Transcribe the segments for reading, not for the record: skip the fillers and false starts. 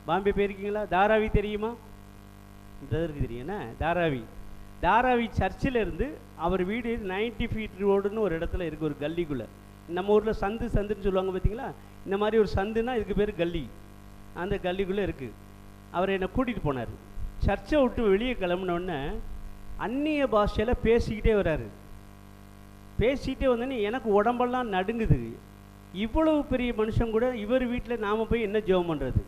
பாம்பே போயிருக்கீங்களா? தாராவி தெரியுமா? பிரதருக்கு தெரியும்ண்ணா. தாராவி சர்ச்சில் இருந்து அவர் வீடு 90 ஃபீட் ரோடுன்னு ஒரு இடத்துல இருக்குது, ஒரு கல்லிக்குள்ளே. நம்ம ஊரில் சந்துன்னு சொல்லுவாங்க பார்த்தீங்களா, இந்த மாதிரி ஒரு சந்துன்னா இதுக்கு பேர் கல்லி. அந்த கல்லிக்குள்ளே இருக்குது. அவர் என்னை கூட்டிகிட்டு போனார். சர்ச்சை விட்டு வெளியே கிளம்புனோடனே அந்நிய பாஷையில் பேசிக்கிட்டே வர்றாரு. பேசிக்கிட்டே வந்தோன்னே எனக்கு உடம்பெல்லாம் நடுங்குது. இவ்வளவு பெரிய மனுஷன் கூட இவர் வீட்டில் நாம் போய் என்ன ஜெபம் பண்ணுறது?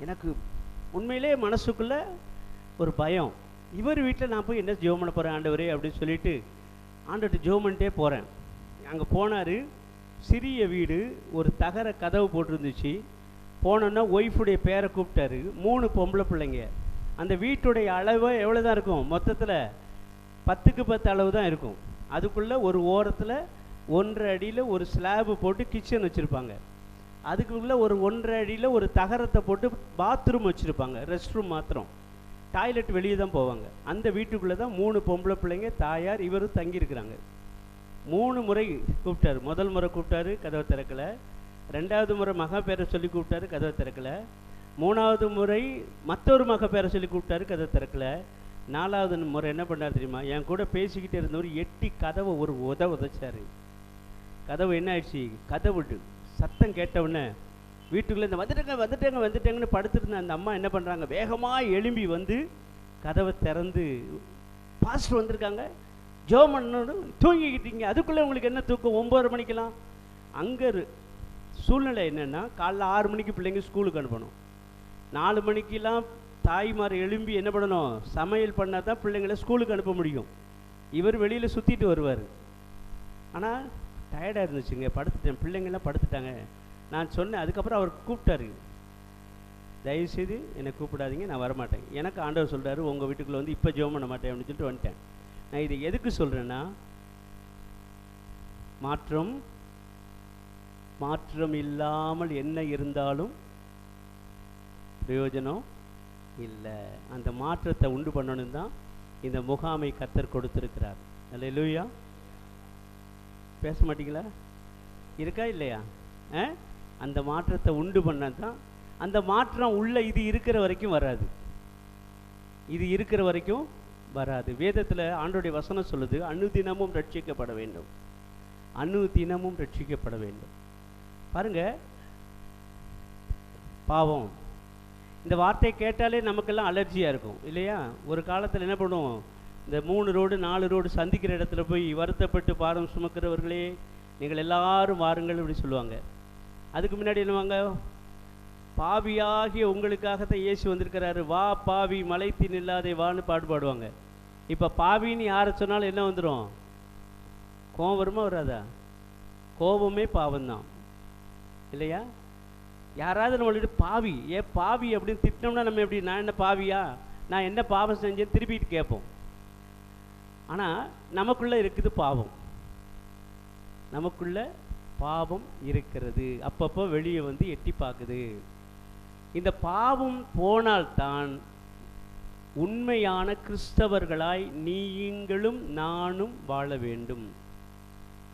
எனக்கு உண்மையிலே மனசுக்குள்ளே ஒரு பயம். இவர் வீட்டில் நான் போய் என்ன ஜெபம் பண்ண போகிறேன் ஆண்டவரே அப்படின்னு சொல்லிட்டு ஆண்டவர்கிட்ட ஜெபம் பண்ணிட்டே போகிறேன். அங்கே போனார். சிறிய வீடு, ஒரு தகர கதவு போட்டிருந்துச்சு. போனோன்னா ஒய்ஃபுடைய பேரை கூப்பிட்டாரு. 3 பொம்பளை பிள்ளைங்க. அந்த வீட்டுடைய அளவு எவ்வளோ தான் இருக்கும்? மொத்தத்தில் 10க்கு 10 அளவு தான் இருக்கும். அதுக்குள்ளே ஒரு ஓரத்தில் 1.5 அடியில் ஒரு ஸ்லாபு போட்டு கிச்சன் வச்சுருப்பாங்க. அதுக்குள்ளே ஒரு 1.5 அடியில் ஒரு தகரத்தை போட்டு பாத்ரூம் வச்சுருப்பாங்க, ரெஸ்ட் ரூம் மாத்திரம். டாய்லெட் வெளியே தான் போவாங்க. அந்த வீட்டுக்குள்ளே தான் 3 பொம்பளை பிள்ளைங்க, தாயார், இவரும் தங்கியிருக்கிறாங்க. 3 முறை கூப்பிட்டாரு. முதல் முறை கூப்பிட்டாரு, கதவை திறக்கலை. 2வது முறை மகா பேரை சொல்லி கூப்பிட்டாரு, கதவை திறக்கலை. 3வது முறை மற்றொரு மகா பேரை சொல்லி கூப்பிட்டாரு, கதவை திறக்கலை. 4வது முறை என்ன பண்ணார் தெரியுமா? என் கூட பேசிக்கிட்டே இருந்தவர் எட்டி கதவை ஒரு உதைச்சாரு. கதவு என்ன ஆயிடுச்சு? கதவு சத்தம் கேட்டவுடனே வீட்டுக்குள்ளே இந்த வந்துட்டேங்கன்னு படுத்துருந்த அந்த அம்மா என்ன பண்ணுறாங்க? வேகமாக எழும்பி வந்து கதவை திறந்து, பாஸ்டர் வந்திருக்காங்க, ஜெபம் பண்ணணும், தூங்கிக்கிட்டீங்க, அதுக்குள்ளே உங்களுக்கு என்ன தூக்கம்? 9:30 மணிக்கெல்லாம். அங்கே சூழ்நிலை என்னென்னா, காலைல 6 மணிக்கு பிள்ளைங்க ஸ்கூலுக்கு அனுப்பணும். 4 மணிக்கெல்லாம் தாய்மார் எழும்பி என்ன பண்ணணும்? சமையல் பண்ணால் தான் பிள்ளைங்களை ஸ்கூலுக்கு அனுப்ப முடியும். இவர் வெளியில் சுற்றிட்டு வருவார். ஆனால் டயர்டாக இருந்துச்சுங்க, படுத்துட்டேன், பிள்ளைங்கள்லாம் படுத்துட்டாங்க. நான் சொன்னேன். அதுக்கப்புறம் அவர் கூப்பிட்டாரு, தயவுசெய்து என்னை கூப்பிடாதீங்க, நான் வரமாட்டேன். எனக்கு ஆண்டவர் சொல்கிறாரு, உங்கள் வீட்டுக்குள்ளே வந்து இப்போ ஜெபம் பண்ண மாட்டேன் அப்படின்னு சொல்லிட்டு வந்துட்டேன். நான் இதை எதுக்கு சொல்கிறேன்னா, மாற்றம் இல்லாமல் என்ன இருந்தாலும் பிரயோஜனம் இல்லை. அந்த மாற்றத்தை உண்டு பண்ணணும் தான் இந்த முகாமை கர்த்தர் கொடுத்திருக்கிறார். அல்லேலூயா. பேச மாட்டீங்களா? இருக்கா இல்லையா? அந்த மாற்றத்தை உண்டு பண்ண தான். அந்த மாற்றம் உள்ள இது இருக்கிற வரைக்கும் வராது. இது இருக்கிற வரைக்கும் வராது. வேதத்தில் ஆண்டவருடைய வசனம் சொல்லுது, அனுதினமும் ரட்சிக்கப்பட வேண்டும், அனுதினமும் ரட்சிக்கப்பட வேண்டும். பாருங்க, பாவம் இந்த வார்த்தையை கேட்டாலே நமக்கெல்லாம் அலர்ஜியாக இருக்கும் இல்லையா? ஒரு காலத்தில் என்ன பண்ணுவோம்? இந்த 3 ரோடு 4 ரோடு சந்திக்கிற இடத்துல போய் வருத்தப்பட்டு பாரம் சுமக்கிறவர்களே நீங்கள் எல்லாரும் வாருங்கள் அப்படி சொல்லுவாங்க. அதுக்கு முன்னாடி என்னவாங்க? பாவியாகிய உங்களுக்காகத்தான் இயேசு வந்திருக்கிறாரு, வா பாவி மலைத்தின் இல்லாதே வான்னு பாடுவாங்க. இப்போ பாவின்னு யாரை சொன்னாலும் என்ன வந்துடும்? கோபம் வருமா வராதா? கோபமே பாவம்தான் இல்லையா? யாராவது நம்மள்கிட்ட பாவி, பாவி அப்படின்னு திட்டினோம்னா நம்ம எப்படி, நான் என்ன பாவியா, நான் என்ன பாவம் செஞ்சேன்னு திருப்பிட்டு கேட்போம். ஆனால் நமக்குள்ளே இருக்குது பாவம், நமக்குள்ள பாவம் இருக்கிறது. அப்பப்போ வெளியே வந்து எட்டி பார்க்குது. இந்த பாவம் போனால்தான் உண்மையான கிறிஸ்தவர்களாய் நீங்களும் நானும் வாழ வேண்டும்.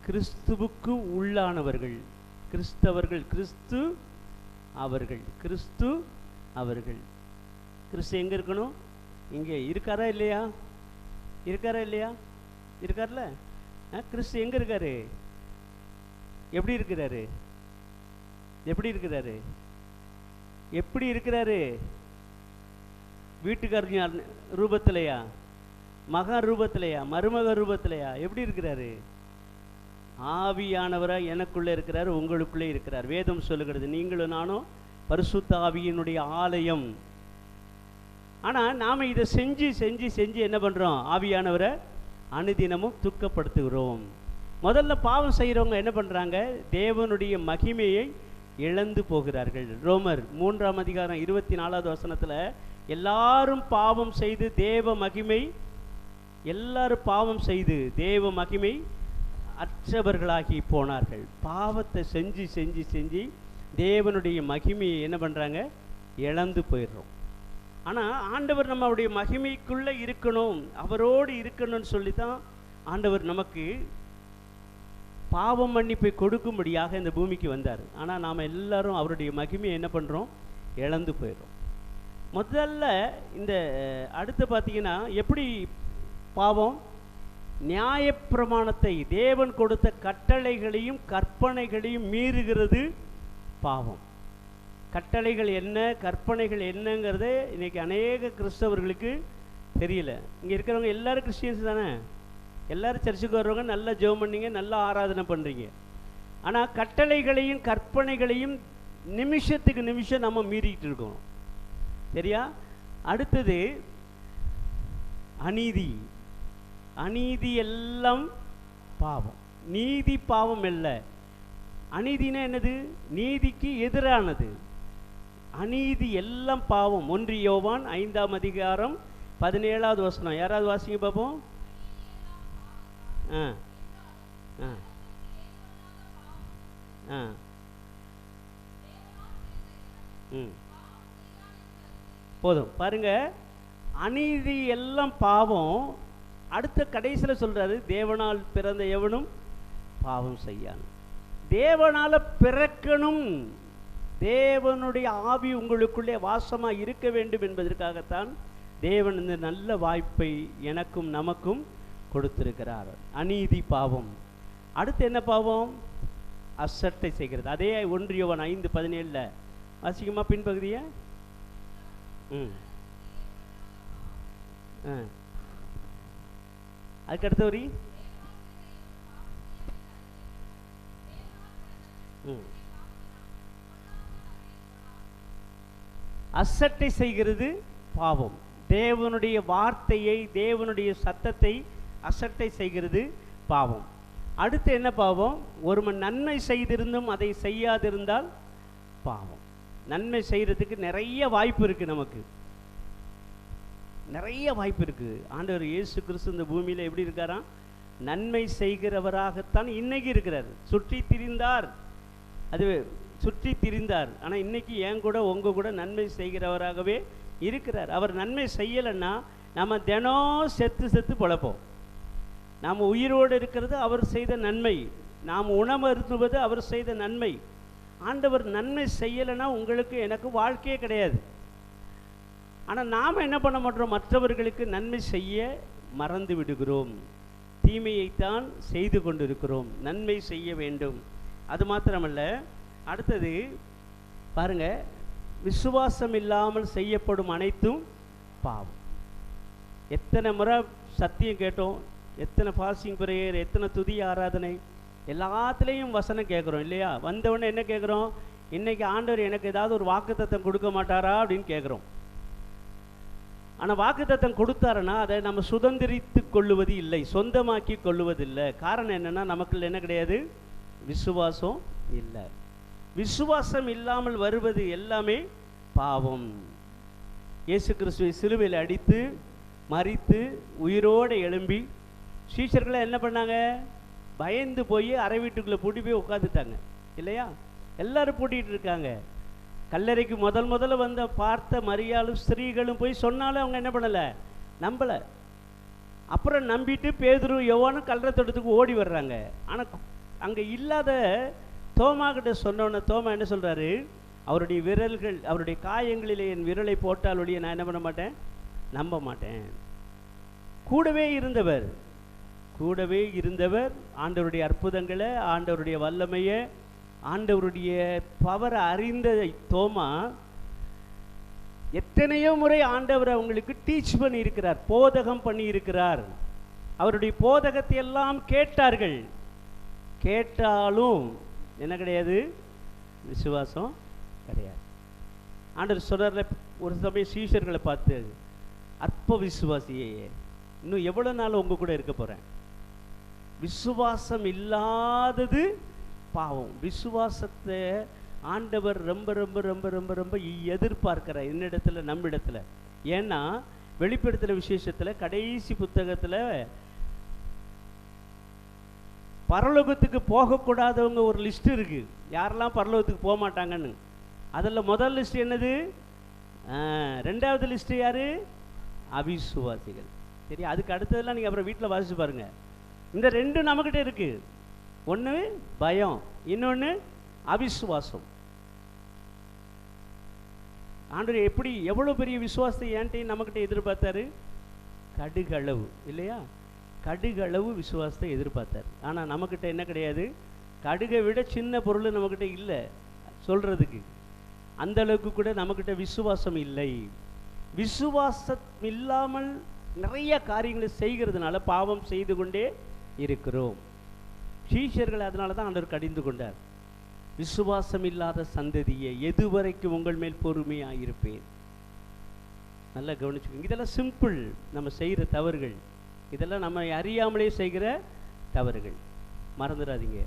கிறிஸ்துவுக்கு உள்ளானவர்கள் கிறிஸ்தவர்கள், கிறிஸ்து அவர்கள், கிறிஸ்து அவர்கள். கிறிஸ்து எங்கே இருக்கணும்? இங்கே இருக்காரா இல்லையா? இருக்காரா இல்லையா? இருக்கார்ல. கிறிஸ்து எங்கே இருக்காரு? எப்படி இருக்கிறாரு? எப்படி இருக்கிறாரு? எப்படி இருக்கிறாரு? வீட்டுக்காரர் ரூபத்திலையா, மகா ரூபத்திலையா, மருமக ரூபத்திலையா? எப்படி இருக்கிறாரு? ஆவியானவராக எனக்குள்ளே இருக்கிறார், உங்களுக்குள்ளே இருக்கிறார். வேதம் சொல்லுகிறது, நீங்களும் நானும் பரிசுத்த ஆவியினுடைய ஆலயம். ஆனால் நாம் இதை செஞ்சு செஞ்சு செஞ்சு என்ன பண்ணுறோம்? ஆவியானவரை அனுதினமும் துக்கப்படுத்துகிறோம். முதல்ல பாவம் செய்கிறவங்க என்ன பண்ணுறாங்க? தேவனுடைய மகிமையை இழந்து போகிறார்கள். ரோமர் 3ஆம் அதிகாரம் 24வது வசனத்தில் எல்லாரும் பாவம் செய்து தேவ மகிமை, எல்லாரும் பாவம் செய்து தேவ மகிமை அற்றவர்களாகி போனார்கள். பாவத்தை செஞ்சு செஞ்சு செஞ்சு தேவனுடைய மகிமையை என்ன பண்ணுறாங்க? இழந்து போயிடுறோம். ஆனால் ஆண்டவர் நம்ம அவருடைய மகிமைக்குள்ளே இருக்கணும், அவரோடு இருக்கணும்னு சொல்லி தான் ஆண்டவர் நமக்கு பாவம் மன்னிப்பை கொடுக்கும்படியாக இந்த பூமிக்கு வந்தார். ஆனால் நாம் எல்லாரும் அவருடைய மகிமையை என்ன பண்ணுறோம்? இழந்து போயிடும். முதல்ல இந்த அடுத்து பார்த்தீங்கன்னா எப்படி பாவம், நியாயப்பிரமாணத்தை, தேவன் கொடுத்த கட்டளைகளையும் கற்பனைகளையும் மீறுகிறது பாவம். கட்டளைகள் என்ன, கற்பனைகள் என்னங்கிறதே இன்னைக்கு அநேக கிறிஸ்தவர்களுக்கு தெரியல. இங்கே இருக்கிறவங்க எல்லாரும் கிறிஸ்டியன்ஸ் தானே, எல்லாரும் சர்ச்சுக்கு வர்றவங்க, நல்லா ஜெபம் பண்ணீங்க, நல்லா ஆராதனை பண்ணுறீங்க. ஆனால் கட்டளைகளையும் கற்பனைகளையும் நிமிஷத்துக்கு நிமிஷம் நம்ம மீறிக்கிட்டு இருக்கோம். சரியா? அடுத்தது அநீதி. அநீதி எல்லாம் பாவம். நீதி பாவம் இல்லை. அநீதினா என்னது? நீதிக்கு எதிரானது. அநீதி எல்லாம் பாவம். 1 யோவான் 5ஆம் அதிகாரம் 17வது வசனம். யாராவது வாசிங்க பார்ப்போம். போதும் பாருங்க, அநீதி எல்லாம் பாவம். அடுத்த கடைசியில் சொல்றாரு, தேவனால் பிறந்த எவனும் பாவம் செய்யான். தேவனால பிறக்கணும், தேவனுடைய ஆவி உங்களுக்குள்ளே வாசமா இருக்க வேண்டும் என்பதற்காகத்தான் தேவன் இந்த நல்ல வாய்ப்பை எனக்கும் நமக்கும் கொடுத்திருக்கிறார். அநீதி பாவம். அடுத்து என்ன பாவம்? அசட்டை செய்கிறது. அதே 1 யோவான் 5:17 வாசிக்குமா பின்பகுதியை? அதுக்கடுத்த வரி அசட்டை செய்கிறது பாவம். தேவனுடைய வார்த்தையை, தேவனுடைய சத்தத்தை அசட்டை செய்கிறது பாவம். அடுத்து என்ன பாவம்? ஒருவன் நன்மை செய்திருந்தும் அதை செய்யாதிருந்தால் பாவம். நன்மை செய்கிறதுக்கு நிறைய வாய்ப்பு இருக்குது, நமக்கு நிறைய வாய்ப்பு இருக்குது. ஆண்டவர் இயேசு கிறிஸ்து இந்த பூமியில் எப்படி இருக்காராம்? நன்மை செய்கிறவராகத்தான் இன்னைக்கு இருக்கிறார். சுற்றி திரிந்தார், அது சுற்றி திரிந்தார். ஆனால் இன்னைக்கு என் கூட உங்க கூட நன்மை செய்கிறவராகவே இருக்கிறார். அவர் நன்மை செய்யலைன்னா நம்ம தினம் செத்து செத்து பழப்போம். நாம் உயிரோடு இருக்கிறது அவர் செய்த நன்மை, நாம் உணவருந்துவது அவர் செய்த நன்மை. ஆண்டவர் நன்மை செய்யலைன்னா உங்களுக்கு எனக்கு வாழ்க்கையே கிடையாது. ஆனால் நாம் என்ன பண்ண மாட்டோம்? மற்றவர்களுக்கு நன்மை செய்ய மறந்து விடுகிறோம். தீமையைத்தான் செய்து கொண்டிருக்கிறோம். நன்மை செய்ய வேண்டும். அது மாத்திரமல்ல, அடுத்தது பாருங்க, விசுவாசம் இல்லாமல் செய்யப்படும் அனைத்தும் பாவம். எத்தனை முறை சத்தியம் கேட்டோம், எத்தனை ஃபாஸ்டிங் பிரேயர், எத்தனை துதி ஆராதனை, எல்லாத்துலேயும் வசனம் கேட்குறோம் இல்லையா? வந்தவுடனே என்ன கேட்குறோம்? இன்னைக்கு ஆண்டவர் எனக்கு ஏதாவது ஒரு வாக்குத்தத்தம் கொடுக்க மாட்டாரா அப்படின்னு கேட்குறோம். ஆனால் வாக்குத்தத்தம் கொடுத்தாருன்னா அதை நம்ம சுதந்திரித்து கொள்ளுவது இல்லை, சொந்தமாக்கி கொள்ளுவதில்லை. காரணம் என்னென்னா, நமக்குள்ள என்ன கிடையாது? விசுவாசம் இல்லை. விசுவாசம் இல்லாமல் வருவது எல்லாமே பாவம். இயேசு கிறிஸ்துவை சிலுவையில் அடித்து மரித்து உயிரோடு எழும்பி சீஷர்களை என்ன பண்ணாங்க? பயந்து போய் அறை வீட்டுக்குள்ளே பூட்டி போய் உட்காந்துட்டாங்க இல்லையா? எல்லாரும் பூட்டிகிட்டு இருக்காங்க. கல்லறைக்கு முதல்ல வந்த பார்த்த மரியாளும் ஸ்திரீகளும் போய் சொன்னாலும் அவங்க என்ன பண்ணலை? நம்பலை. அப்புறம் நம்பிட்டு பேதுரு யோவானும் கல்லறை தோட்டத்துக்கு ஓடி வர்றாங்க. ஆனால் அங்கே இல்லாத தோமா கிட்ட சொன்னோன்னே தோமா என்ன சொல்கிறாரு? அவருடைய விரல்கள், அவருடைய காயங்களிலே என் விரலை போட்டால் ஒழிய நான் என்ன பண்ண மாட்டேன், நம்ப மாட்டேன். கூடவே இருந்தவர் ஆண்டவருடைய அற்புதங்களை, ஆண்டவருடைய வல்லமையை, ஆண்டவருடைய பவரை அறிந்த தோமா எத்தனையோ முறை ஆண்டவர் அவங்களுக்கு டீச் பண்ணி இருக்கிறார், போதகம் பண்ணி இருக்கிறார். அவருடைய போதகத்தை எல்லாம் கேட்டார்கள். கேட்டாலும் என்ன கிடையாது? விசுவாசம் கிடையாது. ஆண்டவர் சொல்றார் ஒரு சமயம் சீஷர்களை பார்த்து, அற்ப விசுவாசியே, இன்னும் எவ்வளோ நாள் உங்க கூட இருக்க போறேன்? விசுவாசம் இல்லாதது பாவம். விசுவாசத்தை ஆண்டவர் ரொம்ப ரொம்ப ரொம்ப ரொம்ப ரொம்ப எதிர்பார்க்கிறார் என்னிடத்துல, நம்மிடத்துல. ஏன்னா வெளிப்படுத்தல விசேஷத்தில் கடைசி புத்தகத்தில் பரலோகத்துக்கு போகக்கூடாதவங்க ஒரு லிஸ்ட் இருக்கு, யாரெல்லாம் பரலோகத்துக்கு போக மாட்டாங்கன்னு. அதில் முதல் லிஸ்ட் என்னது? ரெண்டாவது லிஸ்ட் யாரு? அவிசுவாசிகள். சரி, அதுக்கு அடுத்ததெல்லாம் நீங்கள் அப்புறம் வீட்டில் வாசிச்சு பாருங்க. இந்த ரெண்டும் நம்மக்கிட்ட இருக்கு. ஒன்று பயம், இன்னொன்று அவிசுவாசம். ஆண்டவர் எப்படி எவ்வளோ பெரிய விசுவாசத்தை ஏன்ட்டையும் நம்மக்கிட்ட எதிர்பார்த்தாரு? கடுகளவு இல்லையா? கடுகளவு விசுவாசத்தை எதிர்பார்த்தார். ஆனால் நம்மக்கிட்ட என்ன கிடையாது? கடுகை விட சின்ன பொருள் நம்மக்கிட்ட இல்லை சொல்கிறதுக்கு. அந்த அளவுக்கு கூட நம்மக்கிட்ட விசுவாசம் இல்லை. விசுவாசம் இல்லாமல் நிறைய காரியங்களை செய்கிறதுனால பாவம் செய்து கொண்டே இருக்கிறோம். சீஷர்கள் அதனால தான் ஆண்டவர் கடிந்து கொண்டார். விசுவாசம் இல்லாத சந்ததியை எதுவரைக்கும் உங்கள் மேல் பொறுமையாக இருப்பேன். நல்லா கவனிச்சுக்கோங்க. இதெல்லாம் சிம்பிள், நம்ம செய்கிற தவறுகள். இதெல்லாம் நம்ம அறியாமலே செய்கிற தவறுகள், மறந்துடாதீங்க.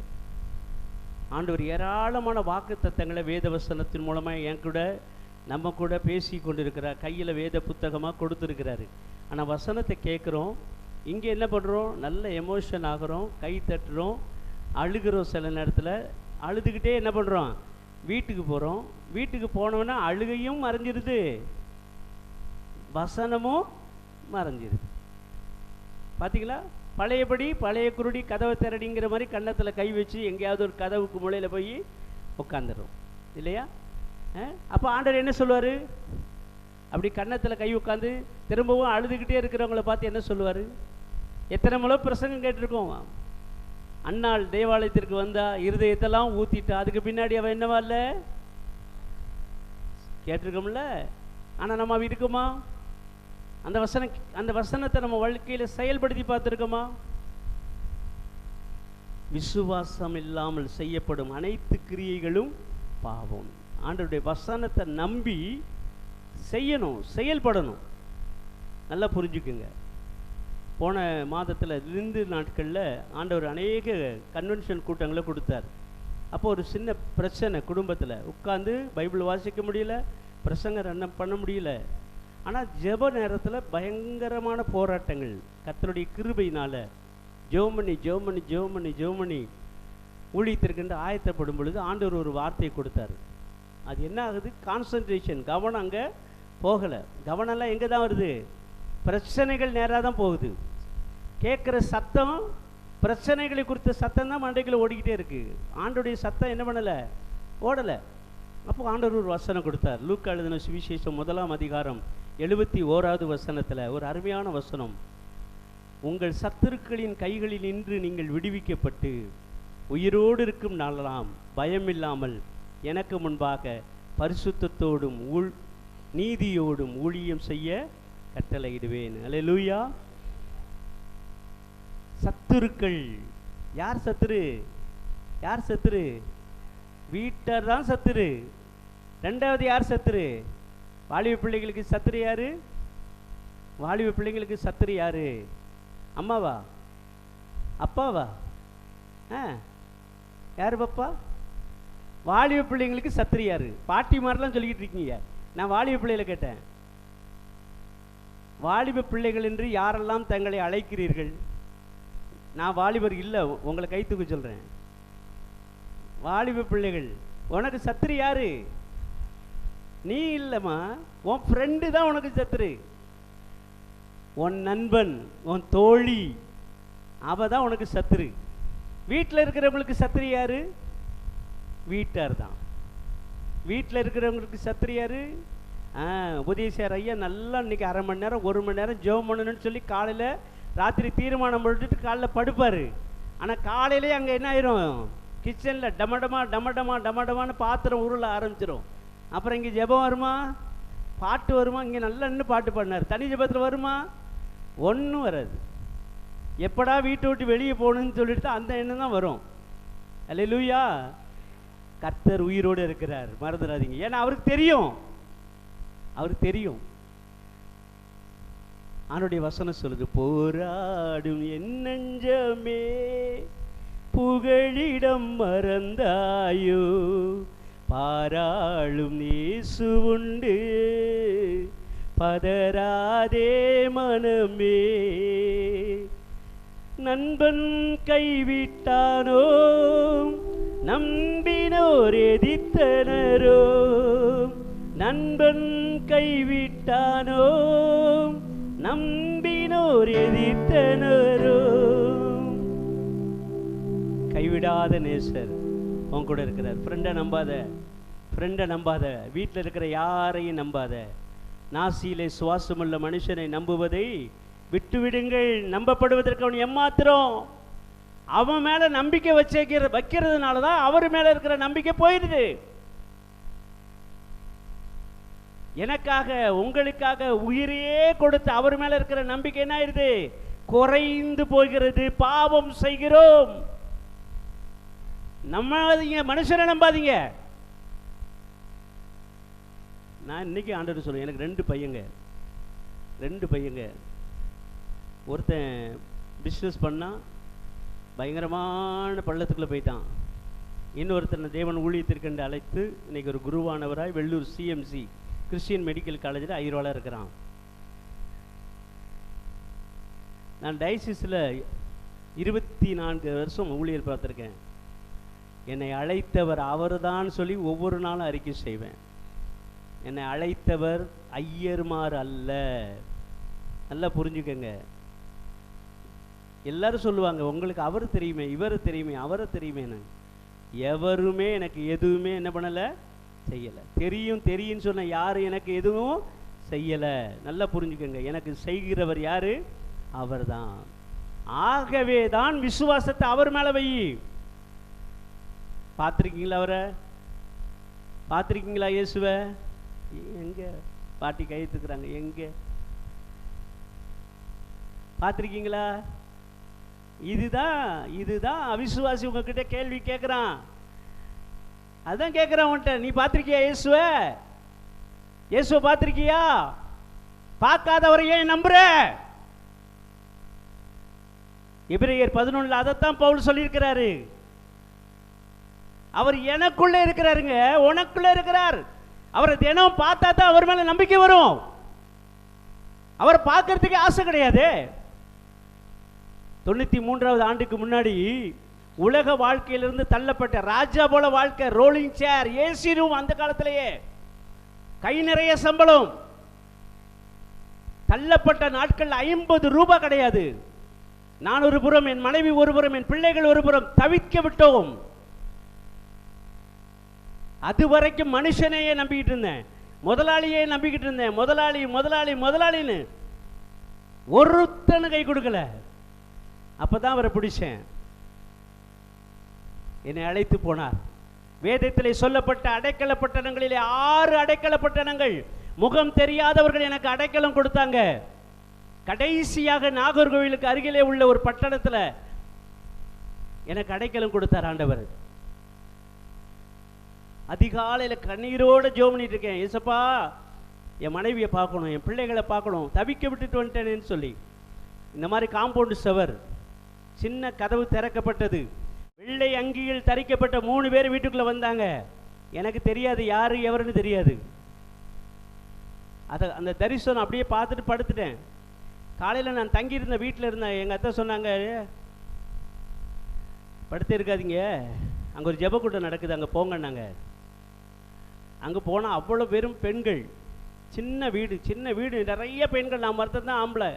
ஆண்டவர் ஏராளமான வாக்கு தத்தங்களை வேத வசனத்தின் மூலமாக என் கூட நம்ம கூட பேசி கொண்டிருக்கிறார். கையில் வேத புத்தகமாக கொடுத்துருக்கிறாரு. ஆனால் வசனத்தை கேட்குறோம், இங்கே என்ன பண்ணுறோம்? நல்ல எமோஷன் ஆகிறோம், கை தட்டுறோம், அழுகிறோம். சில நேரத்தில் அழுதுகிட்டே என்ன பண்ணுறோம்? வீட்டுக்கு போகிறோம். வீட்டுக்கு போனோன்னா அழுகையும் மறைஞ்சிருது, வசனமும் மறைஞ்சிருது. பார்த்தீங்களா? பழையபடி பழைய குருடி கதவை திரடிங்கிற மாதிரி கன்னத்தில் கை வச்சு எங்கேயாவது ஒரு கதவுக்கு முளையில் போய் உட்காந்துடும் இல்லையா? அப்போ ஆண்டவர் என்ன சொல்லுவார்? அப்படி கன்னத்தில் கை உட்காந்து திரும்பவும் அழுதுகிட்டே இருக்கிறவங்கள பார்த்து என்ன சொல்லுவார்? எத்தனை முறை பிரசங்கம் கேட்டிருக்கோம். அன்னாள் தேவாலயத்திற்கு வந்தா இருதயத்தெல்லாம் ஊற்றிட்டா, அதுக்கு பின்னாடி அவன் என்னவா இல்லை கேட்டிருக்கோம்ல. ஆனால் நம்ம இருக்குமா? அந்த வசனத்தை நம்ம வாழ்க்கையில் செயல்படுத்தி பார்த்துருக்கோமா? விசுவாசம் இல்லாமல் செய்யப்படும் அனைத்து கிரியைகளும் பாவம். ஆண்டவருடைய வசனத்தை நம்பி செய்யணும், செயல்படணும். நல்லா புரிஞ்சுக்குங்க. போன மாதத்தில் 2 நாட்களில் ஆண்டவர் அநேக கன்வென்ஷன் கூட்டங்களை கொடுத்தார். அப்போ ஒரு சின்ன பிரச்சனை குடும்பத்தில். உட்காந்து பைபிள் வாசிக்க முடியல, பிரசங்கம் ரன் பண்ண முடியல. ஆனால் ஜெப நேரத்தில் பயங்கரமான போராட்டங்கள். கர்த்தருடைய கிருபையினால் ஜெபமணி ஊழியத்திற்கென்று ஆயத்தப்படும் பொழுது ஆண்டவர் ஒரு வார்த்தையை கொடுத்தார். அது என்ன ஆகுது? கான்சன்ட்ரேஷன், கவனம் அங்கே போகலை. கவனம்லாம் எங்கே தான் வருது? பிரச்சனைகள் நேராக தான் போகுது. கேட்குற சத்தம், பிரச்சனைகளை குறித்த சத்தம் தான் மண்டைக்குள்ள ஓடிக்கிட்டே இருக்குது. ஆண்டோடைய சத்தம் என்ன பண்ணலை? ஓடலை. அப்போ ஆண்டவர் ஒரு வசனம் கொடுத்தார். லூக்கா எழுதின சுவிசேஷம் 1ஆம் அதிகாரம் 71வது வசனத்தில் ஒரு அருமையான வசனம். உங்கள் சத்துருக்களின் கைகளில் நின்று நீங்கள் விடுவிக்கப்பட்டு உயிரோடு இருக்கும் நாளெல்லாம் பயமில்லாமல் எனக்கு முன்பாக பரிசுத்தத்தோடும் நீதியோடும் ஊழியம் செய்ய கட்டளையிடுவேன். அல்லேலூயா. சத்துருக்கள் யார்? சத்துரு யார்? சத்துரு வீட்டார் தான் சத்துரு. ரெண்டாவது யார் சத்துரு? வாலிப பிள்ளைகளுக்கு சத்துரு யாரு? வாலிப பிள்ளைங்களுக்கு சத்துரு யாரு? அம்மாவா? அப்பாவா? யாரு பாப்பா? வாலிப பிள்ளைங்களுக்கு சத்துரு யாரு? பாட்டி மாதிரிலாம் சொல்லிக்கிட்டு இருக்கீங்க. நான் வாலிப பிள்ளைகளை கேட்டேன். வாலிப பிள்ளைகள் என்று யாரெல்லாம் தங்களை அழைக்கிறீர்கள்? நான் வாலிபர் இல்லை, உங்களை கை தூக்க சொல்கிறேன். வாலிப பிள்ளைகள், உனக்கு சத்துரு யாரு? நீ இல்லைம்மா, உன் ஃப்ரெண்டு தான் உனக்கு சத்துரு. உன் நண்பன், உன் தோழி, அவ தான் உனக்கு சத்துரு. வீட்டில் இருக்கிறவங்களுக்கு சத்துரு யாரு? வீட்டார் தான். வீட்டில் இருக்கிறவங்களுக்கு சத்துரு யாரு? உபதேசியார் ஐயா நல்லா இன்னைக்கு 1/2 மணி நேரம் 1 மணி நேரம் ஜெபம் பண்ணணும்னு சொல்லி காலையில் ராத்திரி தீர்மானம் பண்ணிட்டு காலைல படுப்பார். ஆனால் காலையிலே அங்கே என்ன ஆயிரும்? கிச்சனில் டமடமான்னு பாத்திரம் உருள ஆரம்பிச்சிடும். அப்புறம் இங்கே ஜெபம் வருமா? பாட்டு வருமா? இங்கே நல்லா இன்னும் பாட்டு பாடினார். தனி ஜெபத்தில் வருமா? ஒன்றும் வராது. எப்படா வீட்டை விட்டு வெளியே போகணுன்னு சொல்லிட்டு தான் அந்த எண்ணம் தான் வரும். அல்லேலூயா. கர்த்தர் உயிரோடு இருக்கிறார், மறந்துடாதீங்க. ஏன்னா அவருக்கு தெரியும், அவருக்கு தெரியும். அவனுடைய வசனம் சொல்லுது, போராடும் என் நெஞ்சமே புகழிடம் மறந்தாயோ, பாராளும் இயேசு உண்டு பதராதே மனமே. நண்பன் கைவிட்டானோ, நம்பினோர் எதிர்த்தனரோ. நண்பன் கைவிட்டானோ, நம்பினோர் எதிர்த்தனரோ. கைவிடாத நேசர் உன் கூட இருக்கிறார். ஃப்ரெண்டை நம்பாத, ஃப்ரெண்டை நம்பாத, வீட்டில் இருக்கிற யாரையும் நம்பாத. நாசியிலே சுவாசமுள்ள மனுஷனை நம்புவதை விட்டுவிடுங்கள், நம்பப்படுவதற்கு அவன் எம்மாத்திரம். அவன் மேலே நம்பிக்கை வைக்கிறதுனால தான் அவர் மேலே இருக்கிற நம்பிக்கை போயிடுது. எனக்காக உங்களுக்காக உயிரையே கொடுத்து அவர் மேலே இருக்கிற நம்பிக்கை என்ன ஆயிடுது? குறைந்து போகிறது. பாவம் செய்கிறோம். நம்பாதீங்க, மனுஷனை நம்பாதீங்க. நான் இன்னைக்கு ஆண்டவர் சொல்லுவேன், எனக்கு 2 பையங்க. ஒருத்தன் பிஸ்னஸ் பண்ணால் பயங்கரமான பள்ளத்துக்குள்ளே போயிட்டான். இன்னொருத்தனை தேவன் ஊழியத்திற்கென்று அழைத்து இன்னைக்கு ஒரு குருவானவராய் வெள்ளூர் சிஎம்சி கிறிஸ்டியன் மெடிக்கல் காலேஜில் ஐரோவில் இருக்கிறான். நான் டயசிஸில் 24 வருஷம் ஊழியர் பார்த்துருக்கேன். என்னை அழைத்தவர் அவர் தான் சொல்லி ஒவ்வொரு நாளும் அறிக்கை செய்வேன். என்னை அழைத்தவர் ஐயர்மார் அல்ல. நல்லா புரிஞ்சுக்கங்க. எல்லாரும் சொல்லுவாங்க, உங்களுக்கு அவர் தெரியுமே, இவர் தெரியுமே, அவரை தெரியுமேன்னு. எவருமே எனக்கு எதுவுமே என்ன பண்ணலை, செய்யலை. தெரியும்னு சொன்ன யாரும் எனக்கு எதுவும் செய்யலை. நல்லா புரிஞ்சுக்கங்க. எனக்கு செய்கிறவர் யாரு? அவர் தான். ஆகவே தான் விசுவாசத்தை அவர் மேலே வை. பார்த்துருக்கீங்களா? அவரை பார்த்துருக்கீங்களா? இயேசுவை எங்க? பாட்டி கைத்துக்கிறாங்க. எங்க பார்த்துருக்கீங்களா? இதுதான் அவிசுவாசி உங்ககிட்ட கேள்வி கேட்குறான். அதான் கேட்குறான் உன்கிட்ட, நீ பார்த்துருக்கியா இயேசுவை? இயேசுவை பார்த்துருக்கியா? பார்க்காதவரை ஏன் நம்புற? எபிரேயர் 11 அதைத்தான் பவுல் சொல்லியிருக்கிறாரு. அவர் எனக்குள்ள இருக்கிறாருங்க, உனக்குள்ள இருக்கிறார். அவரை தினம் பார்த்தா தான் அவர் மேல நம்பிக்கை வரும். அவரை பார்க்கறதுக்கு ஆசை கிடையாது. 93வது ஆண்டுக்கு முன்னாடி உலக வாழ்க்கையிலிருந்து தள்ளப்பட்ட ராஜா போல வாழ்க்கை, ரோலிங் சேர், ஏசி ரூம். அந்த காலத்திலேயே கை நிறைய சம்பளம். தள்ளப்பட்ட நாட்கள் 50 ரூபாய் கிடையாது. நான் ஒரு புறம், என் மனைவி ஒரு புறம், என் பிள்ளைகள் ஒரு புறம் தவிக்க விட்டோம். அது வரைக்கும் மனுஷனையே நம்பிக்கிட்டு இருந்தேன், முதலாளியே நம்பிக்கிட்டு இருந்தேன். முதலாளின்னு ஒருத்தனு கை கொடுக்கல. அப்பதான் அவரை பிடிச்சேன். என்னை அழைத்து போனார். வேதத்திலே சொல்லப்பட்ட அடைக்கல பட்டணங்களிலே 6 அடைக்கல பட்டணங்கள், முகம் தெரியாதவர்கள் எனக்கு அடைக்கலம் கொடுத்தாங்க. கடைசியாக நாகர்கோவிலுக்கு அருகிலே உள்ள ஒரு பட்டணத்தில் எனக்கு அடைக்கலம் கொடுத்தார் ஆண்டவர். அதிகாலையில் கண்ணீரோடு ஜெபம் பண்ணிட்டு இருக்கேன். ஏசப்பா, என் மனைவியை பார்க்கணும், என் பிள்ளைகளை பார்க்கணும், தவிக்க விட்டுட்டு வந்துட்டேன்னு சொல்லி. இந்த மாதிரி காம்பவுண்டு சவர், சின்ன கதவு திறக்கப்பட்டது, வெள்ளை அங்கியில் தரிக்கப்பட்ட 3 பேர் வீட்டுக்குள்ளே வந்தாங்க. எனக்கு தெரியாது யாரு எவருன்னு தெரியாது. அந்த தரிசனம் அப்படியே பார்த்துட்டு படுத்துட்டேன். காலையில் நான் தங்கியிருந்த வீட்டில் இருந்தேன். எங்கள் அத்தை சொன்னாங்க, படுத்து இருக்காதீங்க, அங்கே ஒரு ஜெபக்கூட்டம் நடக்குது, அங்கே போங்கன்னாங்க. அங்கே போனால் அவ்வளோ வெறும் பெண்கள், சின்ன வீடு, நிறைய பெண்கள். நான் மறுத்தது தான் ஆம்பளை.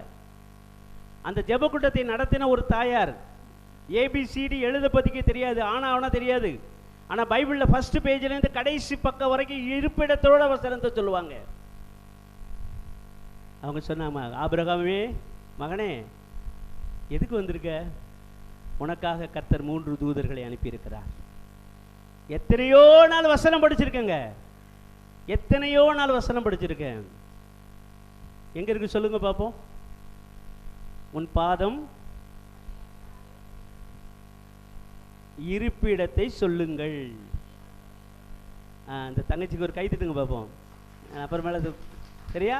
அந்த ஜெபக்கூட்டத்தை நடத்தின ஒரு தாயார், ஏபிசிடி எழுத பற்றிக்க தெரியாது, ஆனா தெரியாது. ஆனால் பைபிளில் ஃபர்ஸ்ட் பேஜ்லேருந்து கடைசி பக்கம் வரைக்கும் இருப்பிடத்தோட வசனத்தை சொல்லுவாங்க. அவங்க சொன்னாங்க, ஆபிரகாமே மகனே, எதுக்கு வந்திருக்க? உனக்காக கர்த்தர் 3 தூதர்களை அனுப்பியிருக்கிறார். எத்தனையோ நாள் வசனம் படிச்சிருக்கேங்க, எத்தனையோ நாள் வசனம் படிச்சிருக்கேன். எங்க இருக்கு சொல்லுங்க பாப்போம். உன் பாதம் இருப்பிடத்தை சொல்லுங்கள். அந்த தங்கச்சிக்கு ஒரு கை தட்டுங்க பார்ப்போம். அப்புறமேல சரியா?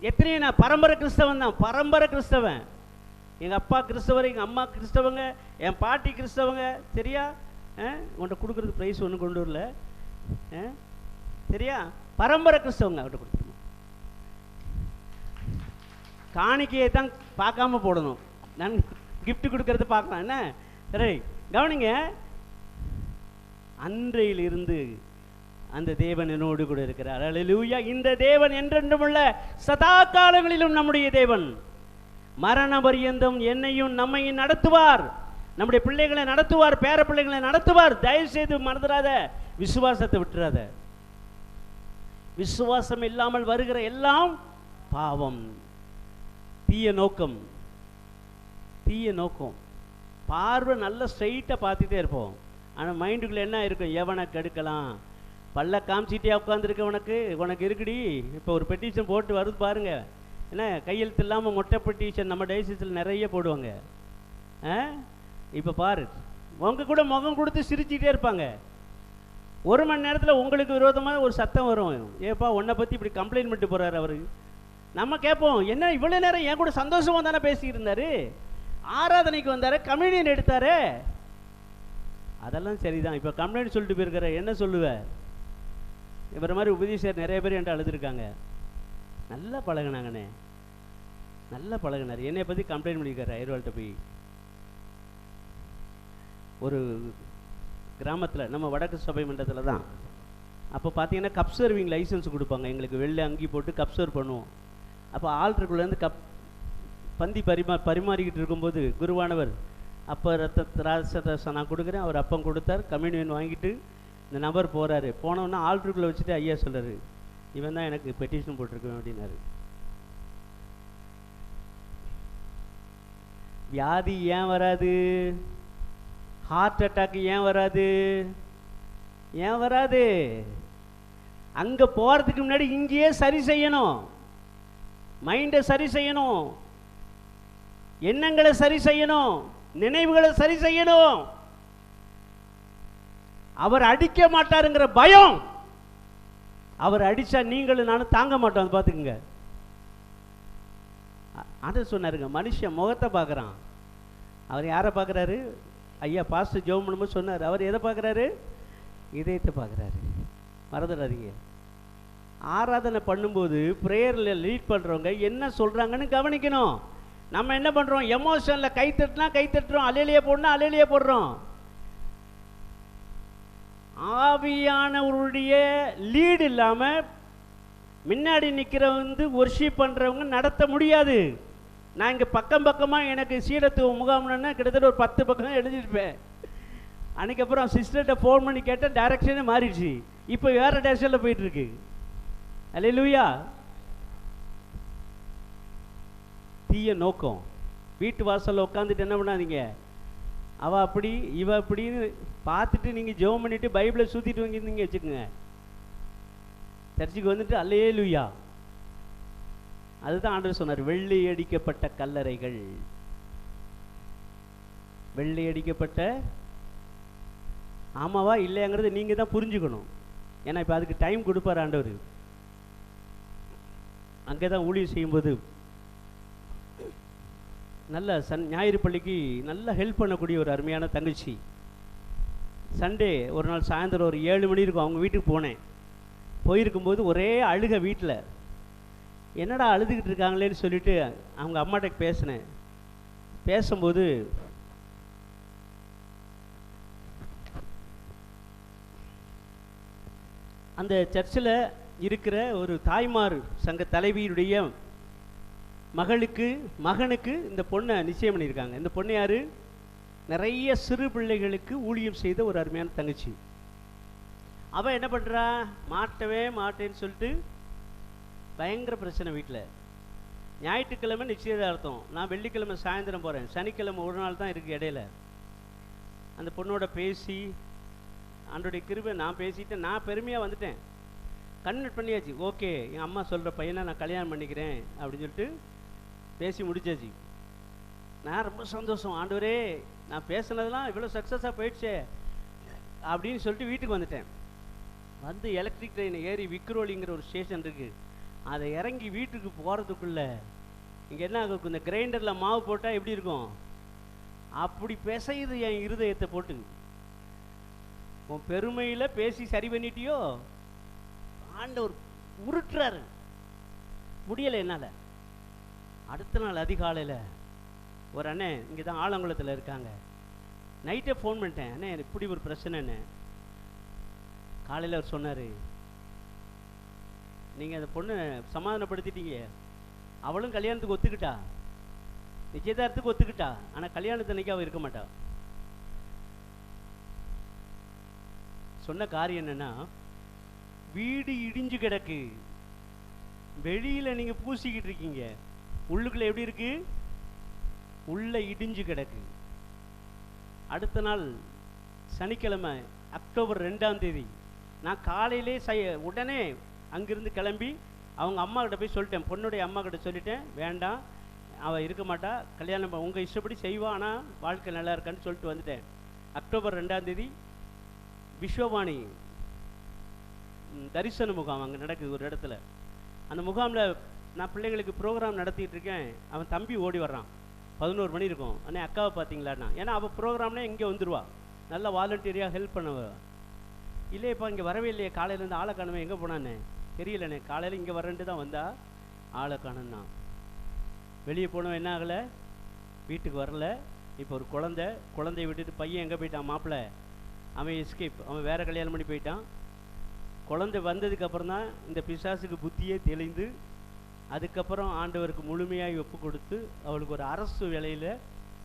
எத்தனையோ நான் பரம்பரை கிறிஸ்தவன் தான், பரம்பரை கிறிஸ்தவன். எங்கள் அப்பா கிறிஸ்தவர், எங்கள் அம்மா கிறிஸ்தவங்க, என் பாட்டி கிறிஸ்தவங்க. சரியா? உன்கிட்ட கொடுக்குறது ப்ரைஸ் ஒன்றும் கொண்டு வரல. சரியா? பரம்பரை கிறிஸ்தவங்க. அவர்கிட்ட கொடுத்துருவோம். காணிக்கையை தான் பார்க்காம போடணும். நான் கிஃப்ட் கொடுக்கறது பார்க்கலாம். என்ன சரி கவனிங்க. அன்றையிலிருந்து அந்த தேவன் என்னோடு கூட இருக்கிறார். அல்லேலூயா. இந்த தேவன் என்றென்றும் உள்ள சதா காலங்களிலும் நம்முடைய தேவன். மரண பரியந்தம் என்னையும் நம்மையும் நடத்துவார், நம்முடைய பிள்ளைகளை நடத்துவார், பேர பிள்ளைகளை நடத்துவார். தயவு செய்து மறந்துடாத, விசுவாசத்தை விட்டுறாத. விசுவாசம் இல்லாமல் வருகிற எல்லாம் பாவம். தீய நோக்கம், தீய நோக்கம். பார்வை நல்ல ஸ்ட்ரைட்டாக பார்த்துட்டே இருப்போம், ஆனால் மைண்டுக்குள்ளே என்ன இருக்கும்? எவனை கெடுக்கலாம், பல்ல காமிச்சிட்டே உட்காந்துருக்க உனக்கு உனக்கு இருக்குடி. இப்போ ஒரு பெட்டிஷன் போட்டு வருது பாருங்க, என்ன கையெழுத்து இல்லாமல் மொட்டை பெட்டிஷன் நம்ம டைசிஸில் நிறைய போடுவாங்க. இப்போ பாரு, உங்க கூட முகம் கொடுத்து சிரிச்சுட்டே இருப்பாங்க. ஒரு மணி நேரத்தில் உங்களுக்கு விரோதமாக ஒரு சத்தம் வரும், ஏப்பா உன்னை பற்றி இப்படி கம்ப்ளைண்ட் பண்ணிட்டு போகிறாரு அவரு. நம்ம கேட்போம், என்ன இவ்வளோ நேரம் என் கூட சந்தோஷமாக தானே பேசிக்கிட்டு இருந்தாரு, ஆராதனைக்கு வந்தார், கம்யூனியன் எடுத்தாரு, அதெல்லாம் சரிதான். இப்போ கம்ப்ளைண்ட் சொல்லிட்டு போயிருக்கிற என்ன சொல்லுவேன்? இவர மாதிரி உபதேசர் நிறைய பேர் என்கிட்ட அழுதுருக்காங்க. நல்லா பழகினாங்கண்ணே, நல்லா பழகினார். என்னை பற்றி கம்ப்ளைண்ட் பண்ணியிருக்காரு ஐயர்வாள்கிட்ட போய். ஒரு கிராமத்தில், நம்ம வடக்கு சபை மன்றத்தில் தான். அப்போ பார்த்தீங்கன்னா கப் சர்விங் லைசன்ஸ் கொடுப்பாங்க எங்களுக்கு, வெள்ளை அங்கி போட்டு கப் சர்வ் பண்ணுவோம். அப்போ ஆல்ட்ருக்குள்ளேருந்து பந்தி பரிமாறிக்கிட்டு இருக்கும்போது குருவானவர் அப்போ ரசம் நான் கொடுக்குறேன், அவர் அப்பம் கொடுத்தார், கம்யூனியன் வாங்கிட்டு இந்த நபர் போகிறாரு. போனோன்னா ஆல்ட்ருக்குள்ளே வச்சுட்டு ஐயா சொல்கிறாரு, இவன் தான் எனக்கு பெட்டிஷன் போட்டிருக்கேன் அப்படின்னாரு. வியாதி ஏன் வராது? ஹார்ட் அட்டாக் ஏன் வராது? ஏன் வராது? அங்கே போகிறதுக்கு முன்னாடி இங்கேயே சரி செய்யணும், மைண்டை சரி செய்யணும், எண்ணங்களை சரி செய்யணும், நினைவுகளை சரி செய்யணும். அவர் அடிக்க மாட்டாருங்கிற பயம், அவர் அடிச்சா நீங்களும் நானும் தாங்க மாட்டோம். பார்த்துக்குங்க, அதை சொன்னாருங்க. மனுஷன் முகத்தை பார்க்குறான், அவர் யாரை பார்க்குறாரு? ஐயா பாஸ்டர் ஜெபம் பண்ணும்போது சொன்னார், அவர் எதை பார்க்குறாரு? இதயத்தை பார்க்குறாரு. மறந்துடாதீங்க. ஆராதனை பண்ணும்போது ப்ரேயரில் லீட் பண்ணுறவங்க என்ன சொல்கிறாங்கன்னு கவனிக்கணும். நம்ம என்ன பண்ணுறோம்? எமோஷனில் கை தட்டினா கை தட்டுறோம், அலையிலேயே போடணும் அலையிலேயே போடுறோம். ஆவியானவருடைய லீடு இல்லாமல் முன்னாடி நிற்கிறவங்க ஒர்ஷிப் பண்ணுறவங்க நடத்த முடியாது. நான் இங்கே பக்கம் பக்கமாக எனக்கு சீடத்துவ முகாம்னா கிட்டத்தட்ட ஒரு 10 பக்கம் எழுதியிருப்பேன். அன்றைக்கப்புறம் சிஸ்டர்கிட்ட ஃபோன் பண்ணி கேட்டால் டைரக்ஷனே மாறிடுச்சு, இப்போ வேறு டேரக்ஷனில் போயிட்டுருக்கு. அல்லேலூயா. தீய நோக்கம். வீட்டு வாசலில் உட்காந்துட்டு என்ன பண்ணாதீங்க, அவள் அப்படி இவ அப்படின்னு பார்த்துட்டு நீங்கள் ஜெபம் பண்ணிவிட்டு பைபிளை சுற்றிட்டு வாங்கியிருந்தீங்க வச்சுக்கோங்க, சர்ச்சுக்கு வந்துட்டு அல்லேலூயா. அதுதான் ஆண்டவர் சொன்னார், வெள்ளை அடிக்கப்பட்ட கல்லறைகள். வெள்ளை அடிக்கப்பட்ட, ஆமாவா இல்லையாங்கிறது நீங்கள் தான் புரிஞ்சுக்கணும். ஏன்னா இப்போ அதுக்கு டைம் கொடுப்பார் ஆண்டவர். அங்கே தான் ஊழியம் செய்யும்போது நல்ல ஞாயிறு பள்ளிக்கு நல்லா ஹெல்ப் பண்ணக்கூடிய ஒரு அருமையான தங்கச்சி. சண்டே ஒரு நாள் சாயந்தரம் ஒரு 7 மணி இருக்கும், அவங்க வீட்டுக்கு போனேன். போயிருக்கும்போது ஒரே அழுக வீட்டில். என்னடா அழுதுகிட்டு இருக்காங்களேன்னு சொல்லிட்டு அவங்க அம்மாட்ட பேசினேன். பேசும்போது அந்த சர்ச்சில் இருக்கிற ஒரு தாய்மார் சங்க தலைவியுடைய மகனுக்கு இந்த பொண்ணை நிச்சயம் பண்ணியிருக்காங்க. இந்த பொண்ணு யாரு? நிறைய சிறு பிள்ளைகளுக்கு ஊழியம் செய்த ஒரு அருமையான தங்கச்சி. அவள் என்ன பண்ணுறா? மாட்டவே மாட்டேன்னு சொல்லிட்டு பயங்கர பிரச்சனை வீட்டில். ஞாயிற்றுக்கிழமை நிச்சயதார்த்தம், நான் வெள்ளிக்கிழமை சாயந்தரம் போகிறேன், சனிக்கிழமை ஒரு நாள் தான் இருக்குது இடையில. அந்த பொண்ணோட பேசி ஆண்டோடைய கிருபை நான் பேசிட்டு நான் பெருமையாக வந்துட்டேன். கன்வெர்ட் பண்ணியாச்சு. ஓகே, என் அம்மா சொல்கிற பையனை நான் கல்யாணம் பண்ணிக்கிறேன் அப்படின்னு சொல்லிட்டு பேசி முடிச்சாச்சு. நான் ரொம்ப சந்தோஷம், ஆண்டவரே நான் பேசுனதெல்லாம் இவ்வளோ சக்ஸஸாக போயிடுச்சே அப்படின்னு சொல்லிட்டு வீட்டுக்கு வந்துட்டேன். வந்து எலக்ட்ரிக் ட்ரெயின் ஏறி விக்ரோலிங்கிற ஒரு ஸ்டேஷன் இருக்குது, அதை இறங்கி வீட்டுக்கு போகிறதுக்குள்ளே இங்கே என்ன ஆகும், இந்த கிரைண்டரில் மாவு போட்டால் எப்படி இருக்கும் அப்படி பிசையுது என் இருதயத்தை போட்டு. உன் பெருமையில் பேசி சரி பண்ணிட்டியோ, ஆண்டவர் உருட்டுறாரு, முடியலை என்னால். அடுத்த நாள் அதிகாலையில் ஒரு அண்ணன் இங்கே தான் ஆலங்குளத்தில் இருக்காங்க, நைட்டே ஃபோன் பண்ணிட்டேன், அண்ணே எனக்கு இப்படி ஒரு பிரச்சனைன்னு. காலையில் அவர் சொன்னார், நீங்கள் அந்த பொண்ணை சமாதானப்படுத்திட்டீங்க, அவளும் கல்யாணத்துக்கு ஒத்துக்கிட்டா, நிச்சயதார்த்தத்துக்கு ஒத்துக்கிட்டா, ஆனால் கல்யாணத்தன்னைக்கு அவள் இருக்க மாட்டா. சொன்ன காரியம் என்னன்னா, வீடு இடிஞ்சு கிடக்கு, வெளியில் நீங்கள் பூசிக்கிட்டு இருக்கீங்க, உள்ளுக்குள்ளே எப்படி இருக்கு? உள்ள இடிஞ்சு கிடக்கு. அடுத்த நாள் சனிக்கிழமை அக்டோபர் 2ஆம் தேதி நான் காலையிலே உடனே அங்கிருந்து கிளம்பி அவங்க அம்மா கிட்ட போய் சொல்லிட்டேன், பொண்ணுடைய அம்மா கிட்ட சொல்லிட்டேன், வேண்டாம் அவள் இருக்க மாட்டா, கல்யாணம் உங்கள் இஷ்டப்படி செய்வா, ஆனால் வாழ்க்கை நல்லா இருக்கான்னு சொல்லிட்டு வந்துட்டேன். அக்டோபர் 2ஆம் தேதி விஸ்வவாணி தரிசன முகாம் அங்கே நடக்குது ஒரு இடத்துல. அந்த முகாமில் நான் பிள்ளைங்களுக்கு ப்ரோக்ராம் நடத்திட்டு இருக்கேன். அவன் தம்பி ஓடி வர்றான், 11 மணி இருக்கும். அண்ணே அக்காவை பார்த்தீங்களாண்ணா, ஏன்னா அவள் ப்ரோக்ராம்னே இங்கே வந்துடுவா, நல்லா வாலண்டியரியாக ஹெல்ப் பண்ணவ. இல்லையப்பா இங்கே வரவே இல்லையே, காலையிலேருந்து ஆளை காணுமே, எங்கே போனானே தெரியலண்ணே, காலையில் இங்கே வரேன்ட்டு தான் வந்தா, ஆளை காணுன்னா. வெளியே போனவன் என்ன ஆகலை, வீட்டுக்கு வரல. இப்போ ஒரு குழந்தைய விட்டுட்டு பையன் எங்கே போயிட்டான், மாப்பிள்ளை அவன் எஸ்கேப், அவன் வேறு கல்யாணம் பண்ணி போயிட்டான். குழந்தை வந்ததுக்கப்புறம் தான் இந்த பிசாசுக்கு புத்தியே தெளிந்து, அதுக்கப்புறம் ஆண்டவருக்கு முழுமையாக ஒப்பு கொடுத்து அவளுக்கு ஒரு அரசு வேலையில்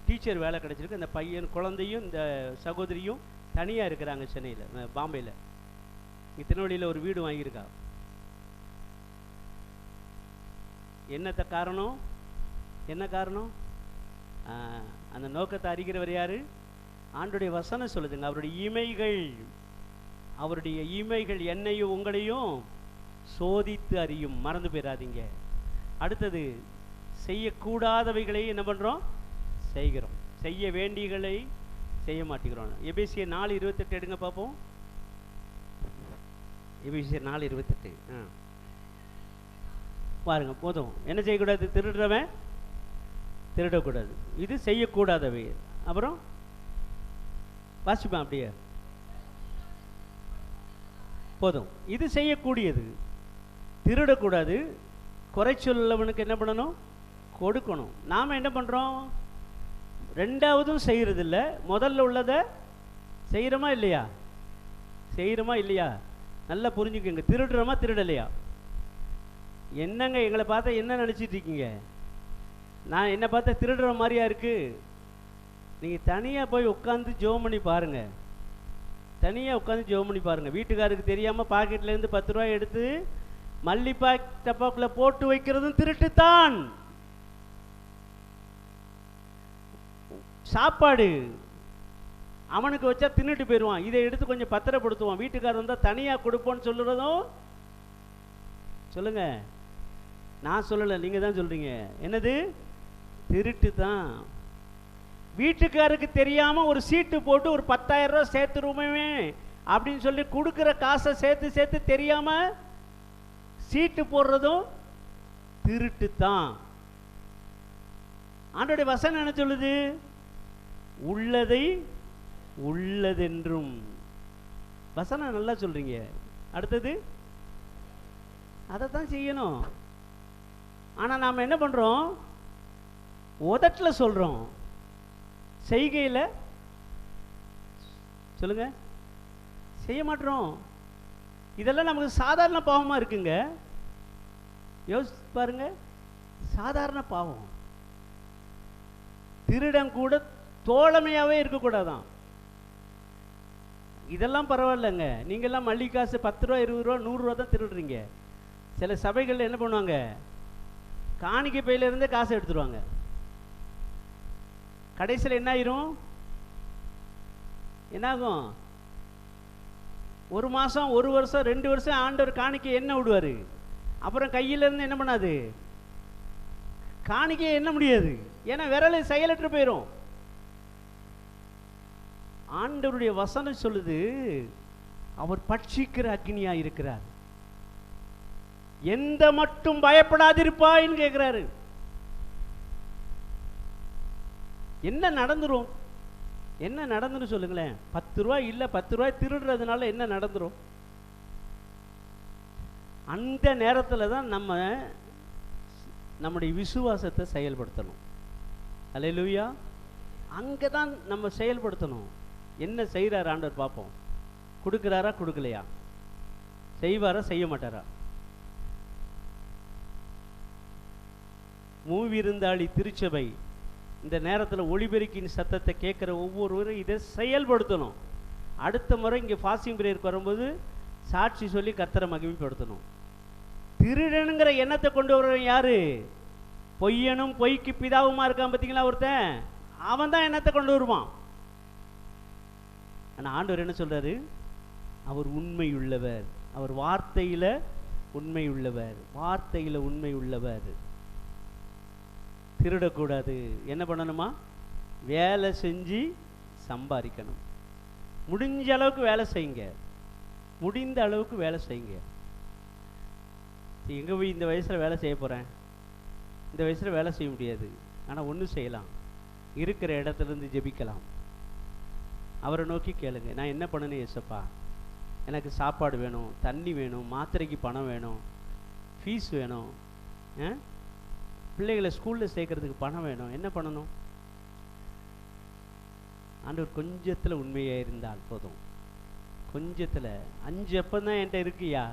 டீச்சர் வேலை கிடச்சிருக்கு. அந்த பையன் குழந்தையும் இந்த சகோதரியும் தனியாக இருக்கிறாங்க சென்னையில், பாம்பேயில். இங்கே திருநெல்வேலியில் ஒரு வீடு வாங்கியிருக்கா. என்னத்த காரணம்? என்ன காரணம்? அந்த நோக்கத்தை அறிகிறவர் யாரு? ஆண்டுடைய வசனம் சொல்லுதுங்க, அவருடைய இமைகள் என்னையும் உங்களையும் சோதித்து அறியும். மறந்து போயிடாதீங்க. அடுத்தது, செய்யக்கூடாதவைகளை என்ன பண்ணுறோம்? செய்கிறோம். செய்ய வேண்டியகளை செய்ய மாட்டேங்கிறோம். எபேசியர் 4:28 எடுங்க பார்ப்போம். எபேசியர் 4:28 பாருங்க. போதும். என்ன செய்யக்கூடாது? திருடுறவன் திருடக்கூடாது. இது செய்யக்கூடாதவை. அப்புறம் வாசிப்பேன் அப்படியே. போதும். இது செய்யக்கூடியது. திருடக்கூடாது. குறைச்சொல்லவனுக்கு என்ன பண்ணணும்? கொடுக்கணும். நாம் என்ன பண்ணுறோம்? ரெண்டாவதும் செய்கிறது இல்லை, முதல்ல உள்ளதை செய்கிறோமா இல்லையா? செய்கிறோமா இல்லையா? நல்லா புரிஞ்சுக்கோங்க. திருடுறோமா திருடலையா? என்னங்க எங்களை பார்த்தா என்ன நினச்சிட்டு இருக்கீங்க? நான் என்னை பார்த்தா திருடுற மாதிரியா இருக்குது? நீங்கள் தனியாக போய் உட்காந்து ஜெபம் பண்ணி பாருங்கள். தனியாக உட்காந்து ஜெபம் பண்ணி பாருங்கள். வீட்டுக்காருக்கு தெரியாமல் பாக்கெட்லேருந்து 10 ரூபாய் எடுத்து மல்லிப்பா டப்பாக்குள்ளே போட்டு வைக்கிறதும் திருட்டுத்தான். சாப்பாடு அவனுக்கு வச்சா தின்னுட்டு போயிடுவான், இதை எடுத்து கொஞ்சம் பத்திரப்படுத்துவான். வீட்டுக்காரர் வந்தால் தனியாக கொடுப்போன்னு சொல்லுறதும், சொல்லுங்க, நான் சொல்லலை, நீங்கள் தான் சொல்கிறீங்க. என்னது? திருட்டு தான். வீட்டுக்காருக்கு தெரியாமல் ஒரு சீட்டு போட்டு ஒரு 10,000 ரூபா சேர்த்துருவோமே அப்படின்னு சொல்லி கொடுக்குற காசை சேர்த்து சேர்த்து தெரியாமல் சீட்டு போடுறதும் திருட்டு தான். ஆண்டோடைய வசனம் என்ன சொல்லுது? உள்ளதை உள்ளதென்றும். வசனம் நல்லா சொல்றீங்க. அடுத்தது அதை தான் செய்யணும். ஆனால் நாம் என்ன பண்ணுறோம்? உதட்டில் சொல்கிறோம், செய்கையில் சொல்லுங்க செய்ய மாட்டோம். இதெல்லாம் நமக்கு சாதாரண பாவமாக இருக்குங்க. யோசிச்சு பாருங்க, சாதாரண பாவம். திருடன் கூட தோழமையாகவே இருக்கக்கூடாதான். இதெல்லாம் பரவாயில்லைங்க. நீங்கள்லாம் மல்லிகை காசு 10 ரூபா 20 ரூபா 100 ரூபா தான் திருடுறீங்க. சில சபைகளில் என்ன பண்ணுவாங்க? காணிக்கை பையிலிருந்தே காசை எடுத்துருவாங்க. கடைசியில் என்ன ஆயிரும்? என்னாகும்? 1 மாதம் 1 வருஷம் 2 வருஷம் ஆண்டவர் காணிக்கை என்ன விடுவார். அப்புறம் கையிலேருந்து என்ன பண்ணாது? காணிக்கையை என்ன முடியாது. ஏன்னா விரலை செயலற்று போயிடும். ஆண்டவருடைய வசனம் சொல்லுது, அவர் பட்சிக்கிற அக்னியா இருக்கிறார். எந்த மட்டும் பயப்படாதிருப்பாயின்னு கேட்கிறாரு. என்ன நடந்துரும்? என்ன நடந்துரும் சொல்லுங்களேன். 10 ரூபாய் இல்லை, 10 ரூபாய் திருடுறதுனால என்ன நடந்துரும்? அந்த நேரத்தில் தான் நம்முடைய விசுவாசத்தை செயல்படுத்தணும். அல்லேலூயா. அங்கே தான் நம்ம செயல்படுத்தணும். என்ன செய்கிறார் ஆண்டவர் பார்ப்போம். கொடுக்குறாரா கொடுக்கலையா? செய்வாரா செய்ய மாட்டாரா? மூவிருந்தாளி திருச்சபை இந்த நேரத்தில் ஒளிபெருக்கின் சத்தத்தை கேட்குற ஒவ்வொருவரும் இதை செயல்படுத்தணும். அடுத்த முறை இங்கே ஃபாஸ்டிங் பிரேயருக்கு வரும்போது சாட்சி சொல்லி கர்த்தரை மகிமைப்படுத்தணும். திருடனுங்கிற எண்ணத்தை கொண்டு வரவன் யாரு? பொய்யனும் பொய்க்கு பிதாவுமா இருக்கான் பார்த்தீங்களா ஒருத்தன், அவன் தான் எண்ணத்தை கொண்டு வருவான். ஆனால் ஆண்டவர் என்ன சொல்றாரு? அவர் உண்மை உள்ளவர், அவர் வார்த்தையில உண்மை உள்ளவர், வார்த்தையில உண்மை உள்ளவர். திருடக்கூடாது. என்ன பண்ணணுமா? வேலை செஞ்சு சம்பாதிக்கணும். முடிஞ்ச அளவுக்கு வேலை செய்யுங்க, முடிந்த அளவுக்கு வேலை செய்யுங்க. எங்கே போய் இந்த வயசில் வேலை செய்ய போகிறேன்? இந்த வயசில் வேலை செய்ய முடியாது. ஆனால் ஒன்று செய்யலாம், இருக்கிற இடத்துலேருந்து ஜெபிக்கலாம். அவரை நோக்கி கேளுங்க, நான் என்ன பண்ணணும் ஏசப்பா? எனக்கு சாப்பாடு வேணும், தண்ணி வேணும், மாத்திரைக்கு பணம் வேணும், ஃபீஸ் வேணும், பிள்ளைகளை ஸ்கூலில் சேர்க்கறதுக்கு பணம் வேணும், என்ன பண்ணணும்? ஆண்டவர் கொஞ்சத்தில் உண்மையாக இருந்தால் போதும். கொஞ்சத்தில் 5 அப்பம் தான் என்கிட்ட இருக்குயா,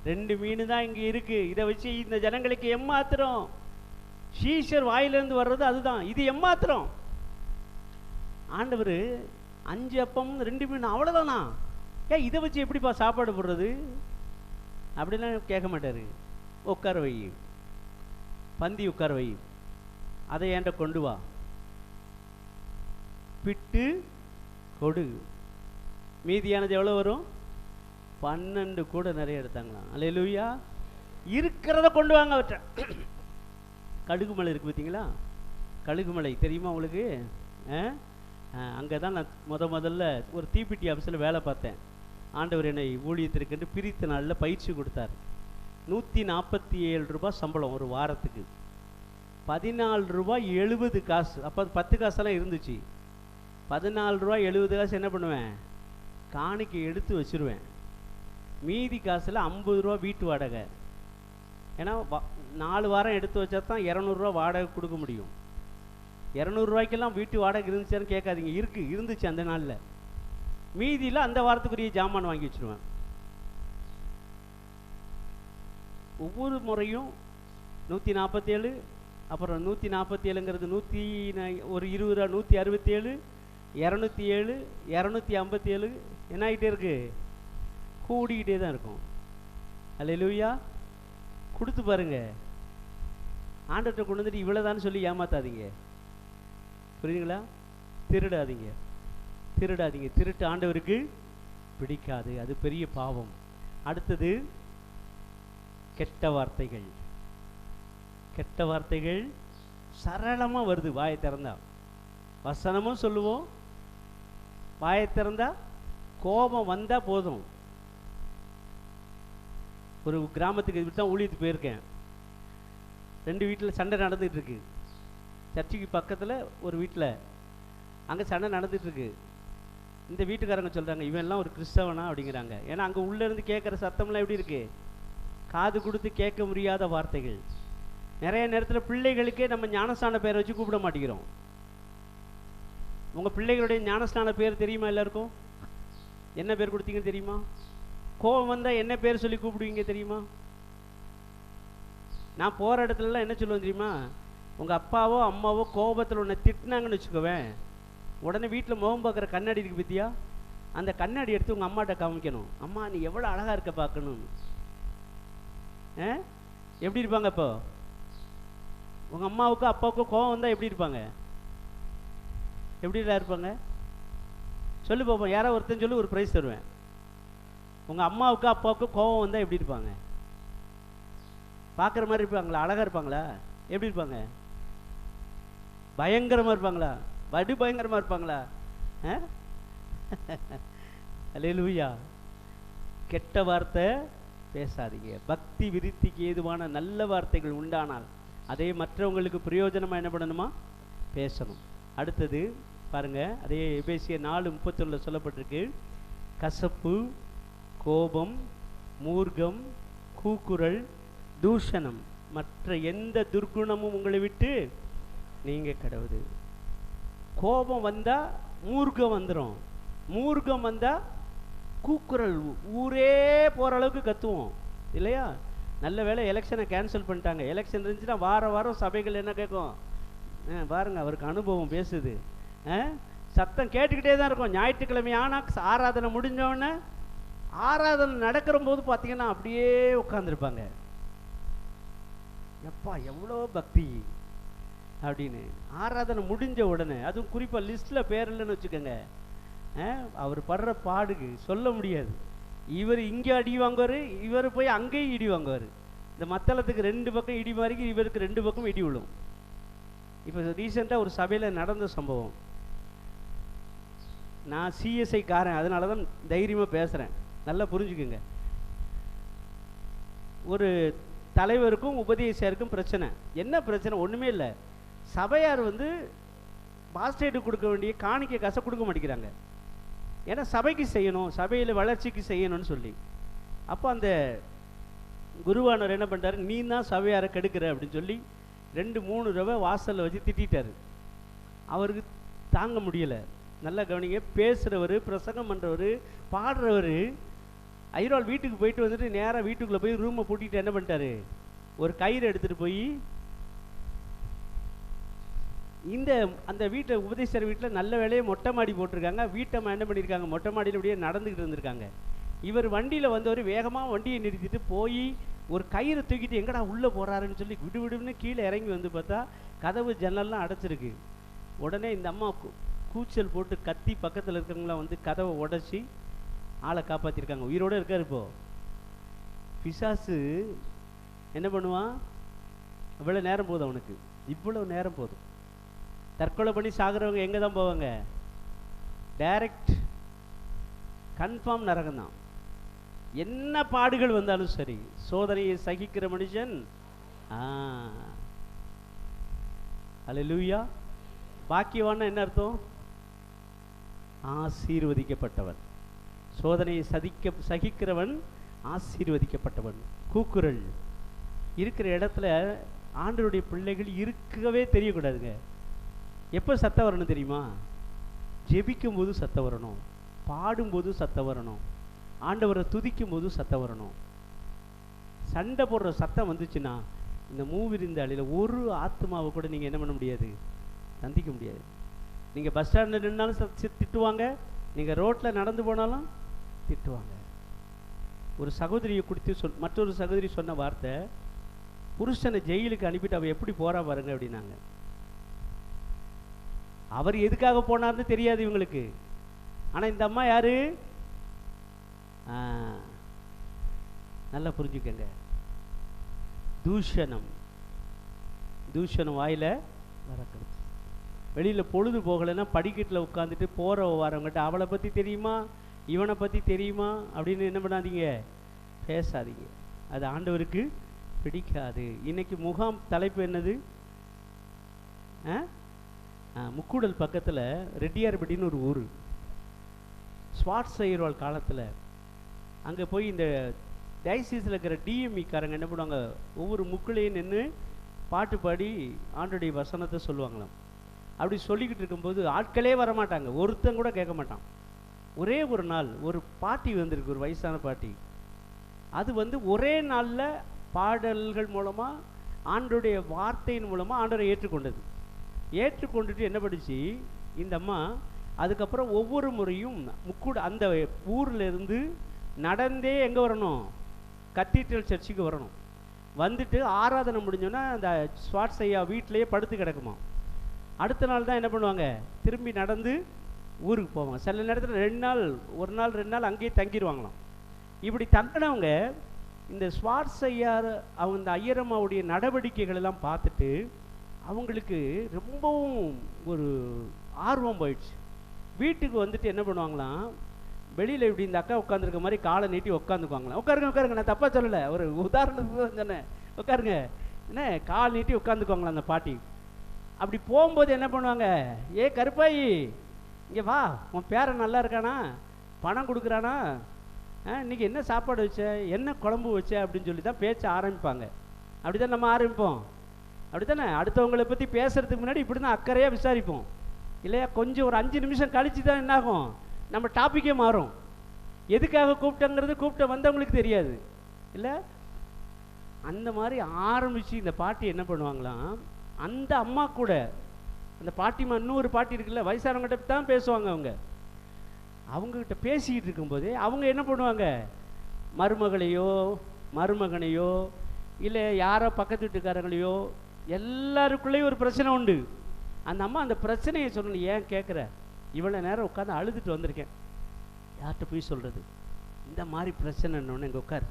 2 மீன் தான் இங்கே இருக்குது, இதை வச்சு இந்த ஜனங்களுக்கு எம்மாத்திரம்? சீஷர் வாயிலிருந்து வர்றது அதுதான், இது எம்மாத்திரம்? ஆண்டவர் 5 அப்பம் 2 மீன் அவ்வளோதானா? ஏன் இதை வச்சு எப்படிப்பா சாப்பாடு போடுறது? அப்படிலாம் கேட்க மாட்டார். உட்கார வை, பந்தி உட்கார வை, அதை என்கிட்ட கொண்டு வா, பிட்டு கொடு. மீதியானது எவ்வளோ வரும்? 12 கூட நிறைய எடுத்தாங்களாம். அல்லேலூயா. இருக்கிறத கொண்டு வாங்க. அவற்றை கடுகு மலை இருக்குது பார்த்தீங்களா? கடுகு மலை தெரியுமா உங்களுக்கு? அங்கே தான் நான் முதல்ல ஒரு தீப்பெட்டி ஆஃபீஸில் வேலை பார்த்தேன். ஆண்டவர் என்னை ஊழியத்திற்கு பிரித்த நாளில் பயிற்சி கொடுத்தார். 147 ரூபாய் சம்பளம் ஒரு வாரத்துக்கு, 14 ரூபாய் 70 காசு. அப்போ 10 காசெல்லாம் இருந்துச்சு. 14 ரூபாய் 70 காசு என்ன பண்ணுவேன்? காணிக்கு எடுத்து வச்சுருவேன். மீதி காசில் 50 ரூபா வீட்டு வாடகை. ஏன்னா 4 வாரம் எடுத்து வச்சா தான் 200 ரூபா வாடகை கொடுக்க முடியும். 200 ரூபாய்க்கெல்லாம் வீட்டு வாடகை இருந்துச்சான்னு கேட்காதீங்க, இருந்துச்சு அந்த நாளில். மீதியில் அந்த வாரத்துக்குரிய ஜாமான் வாங்கி வச்சுருவேன். ஒவ்வொரு முறையும் 147, அப்புறம் 147ங்கிறது 120 ரூபா, 167, 207, 257 என்ன ஆகிட்டே இருக்கு? கூடிக்கிட்டே தான் இருக்கும். அல்லேலூயா. கொடுத்து பாருங்க. ஆண்டவர்கிட்ட கொண்டு வந்துட்டு இவ்வளோதான்னு சொல்லி ஏமாத்தாதீங்க. புரியுதுங்களா? திருடாதீங்க, திருடாதீங்க. திருட்டு ஆண்டவருக்கு பிடிக்காது, அது பெரிய பாவம். அடுத்தது கெட்ட வார்த்தைகள். கெட்ட வார்த்தைகள் சரளமாக வருது வாயை திறந்தா. வசனமும் சொல்லுவோம், வாயை திறந்தா கோபம் வந்தால் போதும். ஒரு கிராமத்துக்கு விட்டு தான் ஊழியத்துக்கு போயிருக்கேன். 2 வீட்டில் சண்டை நடந்துகிட்டு இருக்கு. சர்ச்சுக்கு பக்கத்தில் ஒரு வீட்டில் அங்கே சண்டை நடந்துகிட்ருக்கு. இந்த வீட்டுக்காரங்க சொல்கிறாங்க, இவன்லாம் ஒரு கிறிஸ்தவனா அப்படிங்கிறாங்க. ஏன்னா அங்கே உள்ளேருந்து கேட்குற சத்தம்லாம் எப்படி இருக்குது? காது கொடுத்து கேட்க முடியாத வார்த்தைகள். நிறைய நேரத்தில் பிள்ளைகளுக்கே நம்ம ஞானஸ்தான பேரை வச்சு கூப்பிட மாட்டேங்கிறோம். உங்கள் பிள்ளைகளுடைய ஞானஸ்தான பேர் தெரியுமா? எல்லாருக்கும் என்ன பேர் கொடுத்தீங்கன்னு தெரியுமா? கோபம் வந்தால் என்ன பேர் சொல்லி கூப்பிடுவீங்க தெரியுமா? நான் போகிற இடத்துலலாம் என்ன சொல்லுவேன் தெரியுமா? உங்கள் அப்பாவோ அம்மாவோ கோபத்தில் உன்னை திட்டினாங்கன்னு வச்சுக்கோவேன், உடனே வீட்டில் முகம் பார்க்குற கண்ணாடி இருக்கு பற்றியா, அந்த கண்ணாடி எடுத்து உங்கள் அம்மாட்ட காமிக்கணும். அம்மா நீ எவ்வளோ அழகாக இருக்க பார்க்கணும். எப்படி இருப்பாங்க? இப்போ உங்கள் அம்மாவுக்கும் அப்பாவுக்கும் கோபம் வந்தால் எப்படி இருப்பாங்க? எப்படிலாம் இருப்பாங்க? சொல்லி பார்ப்போம். யாராவது ஒருத்தன் சொல்லி ஒரு ப்ரைஸ் தருவேன். உங்கள் அம்மாவுக்கு அப்பாவுக்கும் கோபம் வந்தால் எப்படி இருப்பாங்க? பார்க்குற மாதிரி இருப்பாங்களா? அழகாக இருப்பாங்களா? எப்படி இருப்பாங்க? பயங்கரமாக இருப்பாங்களா? வடு பயங்கரமாக இருப்பாங்களா? அல்லேலூயா. கெட்ட வார்த்தை பேசாதீங்க. பக்தி விருத்திக்கு ஏதுவான நல்ல வார்த்தைகள் உண்டானால் அதே மற்றவங்களுக்கு பிரயோஜனமாக என்ன பண்ணணுமா? பேசணும். அடுத்தது பாருங்க, அதே எபேசியர் 4:31 சொல்லப்பட்டிருக்கு. கசப்பு, கோபம், மூர்க்கம், கூக்குரல், தூஷணம், மற்ற எந்த துர்குணமும் உங்களை விட்டு நீங்க கடவுது. கோபம் வந்தா மூர்க்கம் வந்துடும். மூர்க்கம் வந்தா கூக்குரல், ஊரே போகிற அளவுக்கு கத்துவோம் இல்லையா? நல்ல வேளை எலெக்ஷனை கேன்சல் பண்ணிட்டாங்க. எலெக்ஷன் இருந்துச்சுன்னா வாரம் சபைகள் என்ன கேட்கும்? பாருங்க, அவருக்கு அனுபவம் பேசுது. சத்தம் கேட்டுக்கிட்டே தான் இருக்கும். ஞாயிற்றுக்கிழமை ஆனால் ஆராதனை முடிஞ்சோடனே ஆராதனை நடக்கிற போது பார்த்தீங்கன்னா அப்படியே உட்காந்துருப்பாங்க. எப்பா எவ்வளோ பக்தி அப்படின்னு. ஆராதனை முடிஞ்ச உடனே, அதுவும் குறிப்பாக லிஸ்ட்டில் பேர் இல்லைன்னு வச்சுக்கோங்க, அவர் படுற பாடுக்கு சொல்ல முடியாது. இவர் இங்கே அடி வாங்குவார், இவர் போய் அங்கேயும் இடி வாங்குவார். இந்த மத்தளத்துக்கு 2 பக்கம் இடி மாறிக்கு, இவருக்கு 2 பக்கம் இடி விழும். இப்போ ரீசெண்டாக ஒரு சபையில் நடந்த சம்பவம். நான் சிஎஸ்ஐ காரன், அதனால தான் தைரியமாக பேசுகிறேன், நல்லா புரிஞ்சுக்குங்க. ஒரு தலைவருக்கும் உபதேசியாருக்கும் பிரச்சனை. என்ன பிரச்சனை? ஒன்றுமே இல்லை. சபையார் பாஸ்டேட்டுக்கு கொடுக்க வேண்டிய காணிக்கை காசை கொடுக்க மாட்டேங்கிறாங்க. ஏன்னா சபைக்கு செய்யணும், சபையில் வளர்ச்சிக்கு செய்யணும்னு சொல்லி. அப்போ அந்த குருவானவர் என்ன பண்ணுறாரு, நீ தான் சபையாரை கெடுக்கிற அப்படின்னு சொல்லி 2-3 தடவை வாசலில் வச்சு திட்டாரு. அவருக்கு தாங்க முடியலை. நல்லா கவனிங்க, பேசுகிறவர், பிரசங்கம் பண்ணுறவர், பாடுறவர் ஐரோல் வீட்டுக்கு போயிட்டு வந்துட்டு நேராக வீட்டுக்குள்ளே போய் ரூமை பூட்டிட்டு என்ன பண்ணிட்டாரு, ஒரு கயிறு எடுத்துகிட்டு போய் அந்த வீட்டை உபதேசர் வீட்டில் நல்ல வேலையை மொட்டை மாடி போட்டிருக்காங்க. வீட்டம்மா என்ன பண்ணியிருக்காங்க, மொட்டை மாடியில் அப்படியே நடந்துக்கிட்டு இருந்திருக்காங்க. இவர் வண்டியில் வந்தவர் வேகமாக வண்டியை நிறுத்திட்டு போய் ஒரு கயிறு தூக்கிட்டு எங்கடா உள்ளே போகிறாருன்னு சொல்லி விடுவிடுன்னு கீழே இறங்கி வந்து பார்த்தா கதவு ஜன்னல்லாம் அடைச்சிருக்கு. உடனே இந்த அம்மா கூச்சல் போட்டு கத்தி பக்கத்தில் இருக்கிறவங்களாம் கதவை உடச்சி ஆளை காப்பாற்றிருக்காங்க. உயிரோடு இருக்கார். இப்போ பிசாசு என்ன பண்ணுவான், இவ்வளோ நேரம் போதும் அவனுக்கு, இவ்வளோ நேரம் போதும். தற்கொலை பண்ணி சாகிறவங்க எங்கே தான் போவாங்க? டைரக்ட் கன்ஃபார்ம் நரகம்தான். என்ன பாடுகள் வந்தாலும் சரி, சோதனையை சகிக்கிற மனுஷன் அல்லேலூயா. பாக்கியவான்னா என்ன அர்த்தம்? ஆசீர்வதிக்கப்பட்டவன். சோதனையை சகிக்கிறவன் ஆசீர்வதிக்கப்பட்டவன். கூக்குரல் இருக்கிற இடத்துல ஆண்டவருடைய பிள்ளைகள் இருக்கவே தெரியக்கூடாதுங்க. எப்போ சத்தம் வரணும் தெரியுமா? ஜெபிக்கும் போது சத்தம் வரணும், பாடும்போது சத்தம் வரணும், ஆண்டவரை துதிக்கும் போது சத்தம் வரணும். சண்டை போடுற சத்தம் வந்துச்சுன்னா இந்த மூவிருந்தாளில் ஒரு ஆத்மாவை கூட நீங்கள் என்ன பண்ண முடியாது, சந்திக்க முடியாது. நீங்கள் பஸ் ஸ்டாண்டில் நின்னாலும் திட்டுவாங்க, நீங்கள் ரோட்டில் நடந்து போனாலும் திட்டுவாங்க. ஒரு சகோதரியை கொடுத்து மற்றொரு சகோதரி சொன்ன வார்த்தை, புருஷனை ஜெயிலுக்கு அனுப்பிட்டு அவள் எப்படி போறா பாருங்க அப்படின்னாங்க. அவர் எதுக்காக போனார்னு தெரியாது இவங்களுக்கு. ஆனால் இந்த அம்மா யாரு? நல்லா புரிஞ்சுக்கங்க. தூஷணம் வாயில வரக்கிறது. வெளியில் பொழுது போகலைன்னா படிக்கட்டில் உட்காந்துட்டு போகிற வரவங்ககிட்ட அவளை பற்றி தெரியுமா, இவனை பற்றி தெரியுமா அப்படின்னு என்ன பண்ணாதீங்க, பேசாதீங்க. அது ஆண்டவருக்கு பிடிக்காது. இன்னைக்கு முகாம் தலைப்பு என்னது? முக்கூடல் பக்கத்தில் ரெட்டியார்பட்டின்னு ஒரு ஊர். ஸ்வாட்ஸ் ஐயர்வால் காலத்தில் அங்கே போய் இந்த டைசிஸில் இருக்கிற டிஎம்இக்காரங்க என்ன பண்ணுவாங்க, ஒவ்வொரு முக்குலையும் நின்று பாட்டு பாடி ஆண்டோடைய வசனத்தை சொல்லுவாங்களாம். அப்படி சொல்லிக்கிட்டு இருக்கும்போது ஆட்களே வரமாட்டாங்க, ஒருத்தன் கூட கேட்க மாட்டான். ஒரே ஒரு நாள் ஒரு பாட்டி வந்திருக்கு, ஒரு வயசான பாட்டி. அது ஒரே நாளில் பாடல்கள் மூலமாக ஆண்டோடைய வார்த்தையின் மூலமாக ஆண்டவரை ஏற்றுக்கொண்டுட்டு என்ன படிச்சு இந்த அம்மா அதுக்கப்புறம் ஒவ்வொரு முறையும் அந்த ஊரில் இருந்து நடந்தே எங்கே வரணும், கத்தீட்ரல் சர்ச்சுக்கு வரணும். வந்துட்டு ஆராதனை முடிஞ்சோன்னா அந்த ஸ்வாட்ஸ் ஐயா வீட்டிலேயே படுத்து கிடக்குமா. அடுத்த நாள் தான் என்ன பண்ணுவாங்க, திரும்பி நடந்து ஊருக்கு போவாங்க. சில நேரத்தில் ஒரு நாள் 2 நாள் அங்கேயே தங்கிடுவாங்களாம். இப்படி தங்கினவங்க இந்த ஸ்வாட்ஸ் ஐயார் அவங்க இந்த ஐயரம்மாவுடைய நடவடிக்கைகள் எல்லாம் பார்த்துட்டு அவங்களுக்கு ரொம்பவும் ஒரு ஆர்வம் போயிடுச்சு. வீட்டுக்கு வந்துட்டு என்ன பண்ணுவாங்களாம், வெளியில் இப்படி இந்த அக்கா உட்காந்துருக்க மாதிரி காலை நீட்டி உட்காந்துக்குவாங்களாம். உட்காருங்க, நான் தப்பாக சொல்லலை, ஒரு உதாரணத்துக்கு தான் சொன்னேன். உட்காருங்க, என்ன கால் நீட்டி உட்காந்துக்குவாங்களாம் அந்த பாட்டி. அப்படி போகும்போது என்ன பண்ணுவாங்க, ஏ கருப்பாயி இங்கே வா, உன் பேரன் நல்லா இருக்கானா, பணம் கொடுக்குறானா, இன்றைக்கி என்ன சாப்பாடு வச்ச, என்ன குழம்பு வச்ச அப்படின்னு சொல்லி தான் பேச்ச ஆரம்பிப்பாங்க. அப்படி தான் நம்ம ஆரம்பிப்போம், அப்படி தானே? அடுத்தவங்களை பற்றி பேசுகிறதுக்கு முன்னாடி இப்படி தான் அக்கறையாக விசாரிப்போம் இல்லையா? கொஞ்சம் ஒரு 5 நிமிஷம் கழிச்சு தான் என்னாகும், நம்ம டாப்பிக்கே மாறும். எதுக்காக கூப்பிட்டங்கிறது கூப்பிட்ட வந்தவங்களுக்கு தெரியாது இல்லை? அந்த மாதிரி ஆரம்பித்து இந்த பாட்டி என்ன பண்ணுவாங்களாம், அந்த அம்மா கூட அந்த பாட்டிமா, இன்னொரு பாட்டி இருக்குல்ல, வயசானவங்ககிட்ட தான் பேசுவாங்க. அவங்கக்கிட்ட பேசிக்கிட்டு இருக்கும்போது அவங்க என்ன பண்ணுவாங்க, மருமகளையோ மருமகனையோ இல்லை யாரோ பக்கத்து வீட்டுக்காரங்களையோ எல்லாருக்குள்ளேயும் ஒரு பிரச்சனை உண்டு. அந்த அம்மா அந்த பிரச்சனையை சொல்லணும். ஏன் கேட்குற, இவ்வளோ நேரம் உட்காந்து அழுதுட்டு வந்திருக்கேன், யார்கிட்ட போய் சொல்கிறது, இந்த மாதிரி பிரச்சனைன்னு இங்கே உட்கார்,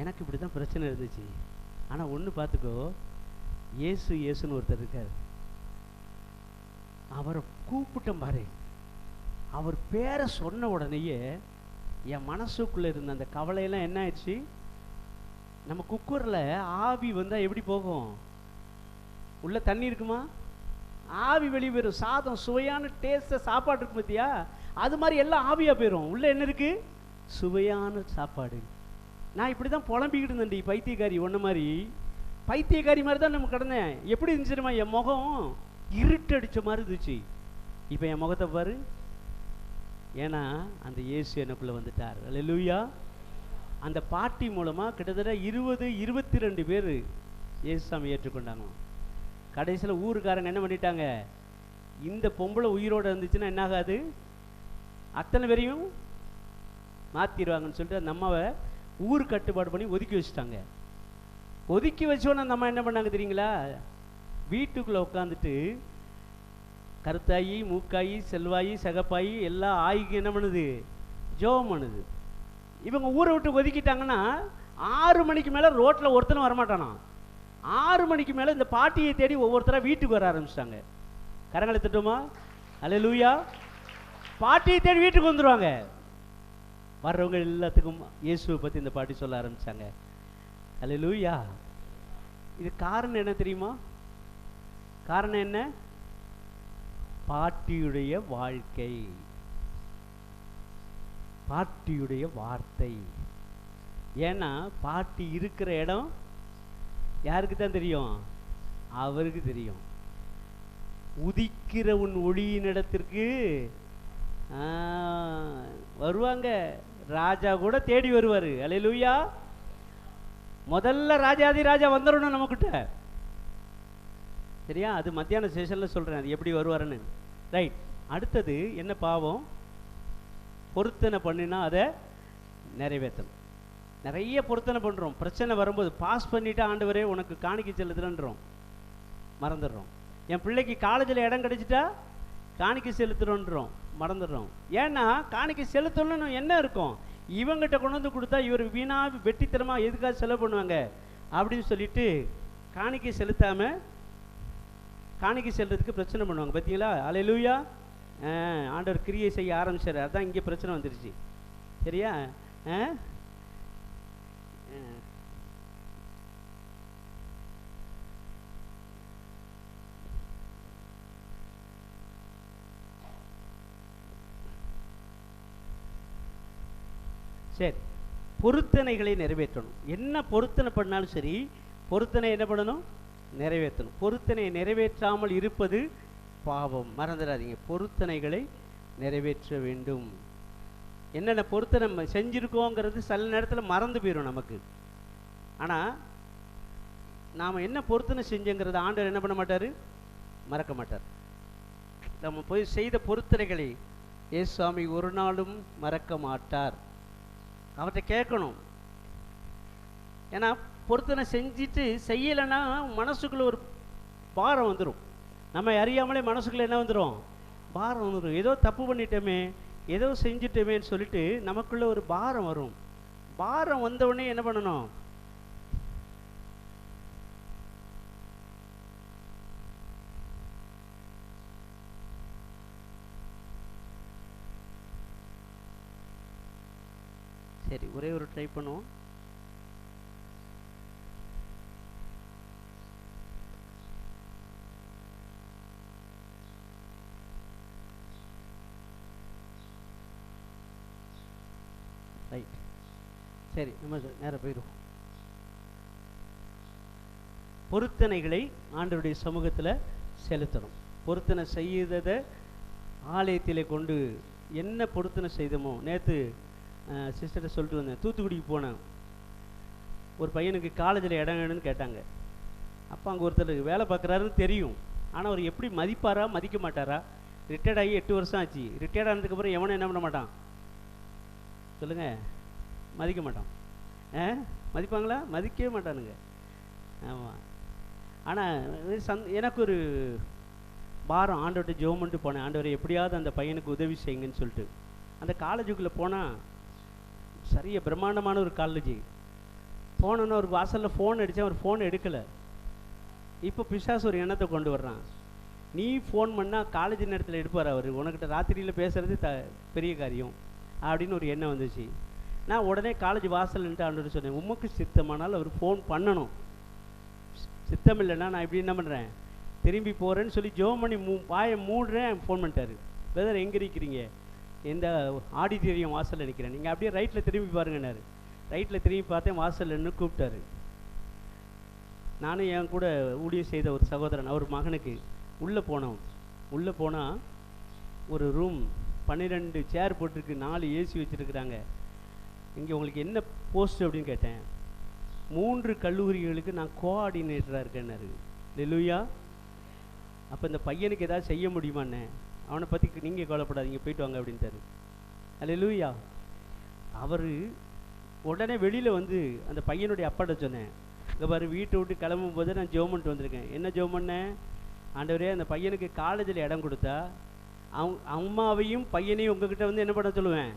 எனக்கு இப்படி தான் பிரச்சனை இருந்துச்சு. ஆனால் ஒன்று பார்த்துக்கோ, இயேசுன்னு ஒருத்தர் இருக்கார், அவரை கூப்பிட்டேன் பாரு, அவர் பேரை சொன்ன உடனேயே என் மனசுக்குள்ளே இருந்த அந்த கவலையெல்லாம் என்ன ஆயிடுச்சு. நம்ம குக்கரில் ஆவி வந்தால் எப்படி போகும், உள்ள தண்ணி இருக்குமா, ஆவி வெளியே போயிடும். சாதம் சுவையான டேஸ்ட்டாக சாப்பாடு இருக்கு பார்த்தியா, அது மாதிரி எல்லாம் ஆவியாக போயிடும். உள்ளே என்ன இருக்குது, சுவையான சாப்பாடு. நான் இப்படி தான் புலம்பிக்கிட்டு இருந்தேன்டி, பைத்தியக்காரி ஒன்று மாதிரி, பைத்தியக்காரி மாதிரி தான் நம்ம கிடந்தேன். எப்படி இருந்துச்சு தெரியுமா, என் முகம் இருட்டு அடித்த மாதிரி இருந்துச்சு. இப்போ என் முகத்தை பாரு, ஏன்னா அந்த இயேசு எனக்குள்ளே வந்துட்டார். அல்லேலூயா. அந்த பாட்டி மூலமாக கிட்டத்தட்ட 22 பேர் இயேசுசாமி ஏற்றுக்கொண்டாங்க. கடைசியில் ஊருக்காரங்க என்ன பண்ணிட்டாங்க, இந்த பொம்பளை உயிரோடு இருந்துச்சுன்னா என்ன ஆகாது, அத்தனை பேரையும் மாற்றிடுவாங்கன்னு சொல்லிட்டு அந்த அம்மாவை ஊர் கட்டுப்பாடு பண்ணி ஒதுக்கி வச்சுட்டாங்க. ஒதுக்கி வச்சோன்னு அந்த அம்மா என்ன பண்ணாங்க தெரியுங்களா, வீட்டுக்குள்ளே உட்காந்துட்டு கருத்தாயி மூக்காயி செல்வாயி சகப்பாயி எல்லா ஆய்க்கு என்ன பண்ணுது, ஜோம் பண்ணுது. இவங்க ஊரை விட்டு ஒதுக்கிட்டாங்கன்னா 6 மணிக்கு மேலே ரோட்டில் ஒருத்தனும் வரமாட்டானா. 6 மணிக்கு மேலே இந்த பாட்டியை தேடி ஒவ்வொருத்தராக வீட்டுக்கு வர ஆரம்பிச்சிட்டாங்க. கரங்களை தட்டுமா, அல்லேலூயா. பாட்டியை தேடி வீட்டுக்கு வந்துடுவாங்க. வர்றவங்க எல்லாத்துக்கும் இயேசுவை பற்றி இந்த பாட்டி சொல்ல ஆரம்பித்தாங்க. அல்லேலூயா. இது காரணம் என்ன தெரியுமா, காரணம் என்ன, பாட்டியுடைய வாழ்க்கை, பாட்டியுடைய வார்த்தை. ஏன்னா பாட்டி இருக்கிற இடம் யாருக்கு தான் தெரியும், அவருக்கு தெரியும். உதிக்கிற உன் ஒளியின் இடத்திற்கு வருவாங்க, ராஜா கூட தேடி வருவார். அல்லேலூயா. முதல்ல ராஜாதி ராஜா வந்துடணும் நம்மக்கிட்ட, சரியா? அது மத்தியான செஷனில் சொல்கிறேன், அது எப்படி வருவாருன்னு. ரைட். அடுத்தது என்ன பாவம், பொருத்தனை பண்ணினா அதை நிறைவேற்றணும். நிறைய பொருத்தனை பண்ணுறோம், பிரச்சனை வரும்போது பாஸ் பண்ணிவிட்டு ஆண்டவரே உனக்கு காணிக்கை செலுத்துறோன்றோம், மறந்துடுறோம். என் பிள்ளைக்கு காலேஜில் இடம் கிடைச்சிட்டா காணிக்கை செலுத்துறோன்றோம், மறந்துடுறோம். ஏன்னா காணிக்கை செலுத்தணும்னு என்ன இருக்கும், இவங்கிட்ட கொண்டு வந்து கொடுத்தா இவர் வீணாக வெட்டித்தனமாக எதுக்காக செலவு பண்ணுவாங்க அப்படின்னு சொல்லிட்டு காணிக்கை செலுத்தாமல் காணிக்கை செல்றதுக்கு பிரச்சனை பண்ணுவாங்க. பார்த்தீங்களா? அல்லேலூயா. ஆண்டவர் கிரியை செய்ய ஆரம்பிச்சார், அதான் இங்கே பிரச்சனை வந்துருச்சு. சரியா? சரி, பொருத்தனைகளை நிறைவேற்றணும். என்ன பொருத்தனை பண்ணாலும் சரி, பொருத்தனை என்ன பண்ணணும், நிறைவேற்றணும். பொருத்தனை நிறைவேற்றாமல் இருப்பது பாவம், மறந்துடாதீங்க. பொருத்தனைகளை நிறைவேற்ற வேண்டும். என்னென்ன பொருத்தனை செஞ்சுருக்கோங்கிறது சில நேரத்தில் மறந்து போயிடும் நமக்கு. ஆனால் நாம் என்ன பொருத்தனை செஞ்சோங்கிறத ஆண்டவர் என்ன பண்ண மாட்டார், மறக்க மாட்டார். நம்ம போய் செய்த பொருத்தனைகளை இயேசுசாமி ஒரு நாளும் மறக்க மாட்டார். அவர்கிட்ட கேட்கணும். ஏன்னா பொருத்தனை செஞ்சுட்டு செய்யலைன்னா மனசுக்குள்ளே ஒரு பாரம் வந்துடும். நம்ம அறியாமலே மனசுக்குள்ளே என்ன வந்துடும், பாரம் வந்துடும். ஏதோ தப்பு பண்ணிட்டோமே, ஏதோ செஞ்சுட்டோமேன்னு சொல்லிட்டு நமக்குள்ளே ஒரு பாரம் வரும். பாரம் வந்தவுடனே என்ன பண்ணணும், சரி ஒரே ஒரு ட்ரை பண்ணுவோம். ரைட், சரி நம்ம நேரம் போயிடுவோம். பொருத்தனைகளை ஆண்டவருடைய சமூகத்தில் செலுத்தணும். பொருத்தனை செய்ததை ஆலயத்திலே கொண்டு என்ன பொருத்தனை செய்தோமோ, நேற்று சிஸ்டர்கிட்ட சொல்லிட்டு வந்தேன், தூத்துக்குடிக்கு போனேன். ஒரு பையனுக்கு காலேஜில் இடம் வேணும்னு கேட்டாங்க. அப்போ அங்கே ஒருத்தர் வேலை பார்க்குறாருன்னு தெரியும். ஆனால் அவர் எப்படி மதிப்பாரா மதிக்க மாட்டாரா? ரிட்டையர்ட் ஆகி 8 வருஷம் ஆச்சு. ரிட்டையர்ட் ஆனதுக்கப்புறம் எவனும் என்ன பண்ண மாட்டான் சொல்லுங்கள்? மதிக்க மாட்டான். மதிப்பாங்களா? மதிக்கவே மாட்டானுங்க. ஆமாம். ஆனால் எனக்கு ஒரு வாரம் ஆண்டவர்கிட்ட ஜெபம் பண்ணிட்டு போனேன். ஆண்டவரை எப்படியாவது அந்த பையனுக்கு உதவி செய்யுங்கன்னு சொல்லிட்டு. அந்த காலேஜுக்குள்ளே போனால் சரிய பிரம்மாண்டமான ஒரு காலேஜ். போனோன்னு ஒரு வாசலில் ஃபோன் அடித்தேன், அவர் ஃபோன் எடுக்கலை. இப்போ பிசாசு ஒரு எண்ணத்தை கொண்டு வர்றான், நீ ஃபோன் பண்ணால் காலேஜ் நேரத்தில் எடுப்பார் அவர், உனக்கிட்ட ராத்திரியில் பேசுகிறது பெரிய காரியம் அப்படின்னு ஒரு எண்ணம் வந்துச்சு. நான் உடனே காலேஜ் வாசல்ன்ட்டு ஆண்டவர் சொன்னேன், உமக்கு சித்தமானால் அவர் ஃபோன் பண்ணணும், சித்தம் இல்லைன்னா நான் இப்படி என்ன பண்ணுறேன் திரும்பி போகிறேன்னு சொல்லி ஜோம் பண்ணி வாயை மூடுறேன். ஃபோன் பண்ணிட்டாரு, பிரதர் எங்கே இருக்கிறீங்க? எந்த ஆடிட்டோரியம் வாசலில் நிற்கிறேன், நீங்கள் அப்படியே ரைட்டில் திரும்பி பாருங்கன்னாரு. ரைட்டில் திரும்பி பார்த்தேன், வாசல்னு கூப்பிட்டாரு. நானும் என் கூட ஊழியம் செய்த ஒரு சகோதரன், அவர் மகனுக்கு உள்ளே போனோம். உள்ளே போனால் ஒரு ரூம் 12 சேர் போட்டிருக்கு, 4 ஏசி வச்சுருக்குறாங்க. இங்கே உங்களுக்கு என்ன போஸ்ட் அப்படின்னு கேட்டேன். 3 கல்லூரிகளுக்கு நான் கோஆர்டினேட்டராக இருக்கேன்னாரு. லெலுயா. அப்போ இந்த பையனுக்கு ஏதாவது செய்ய முடியுமாண்ணே? அவனை பற்றி நீங்கள் கவலைப்படாதீங்க, போயிட்டு வாங்க அப்படின்ட்டாரு. லெலுயா. அவர் உடனே வெளியில் வந்து அந்த பையனுடைய அப்பாட்ட சொன்னேன், இங்கே பாரு, வீட்டை விட்டு கிளம்பும் போது நான் ஜெபம் பண்ணிட்டு வந்திருக்கேன். என்ன ஜெபம் பண்ணேன்? ஆண்டவரே, அந்த பையனுக்கு காலேஜில் இடம் கொடுத்தா அம்மாவையும் பையனையும் உங்ககிட்ட வந்து என்ன பண்ண சொல்லுவேன்,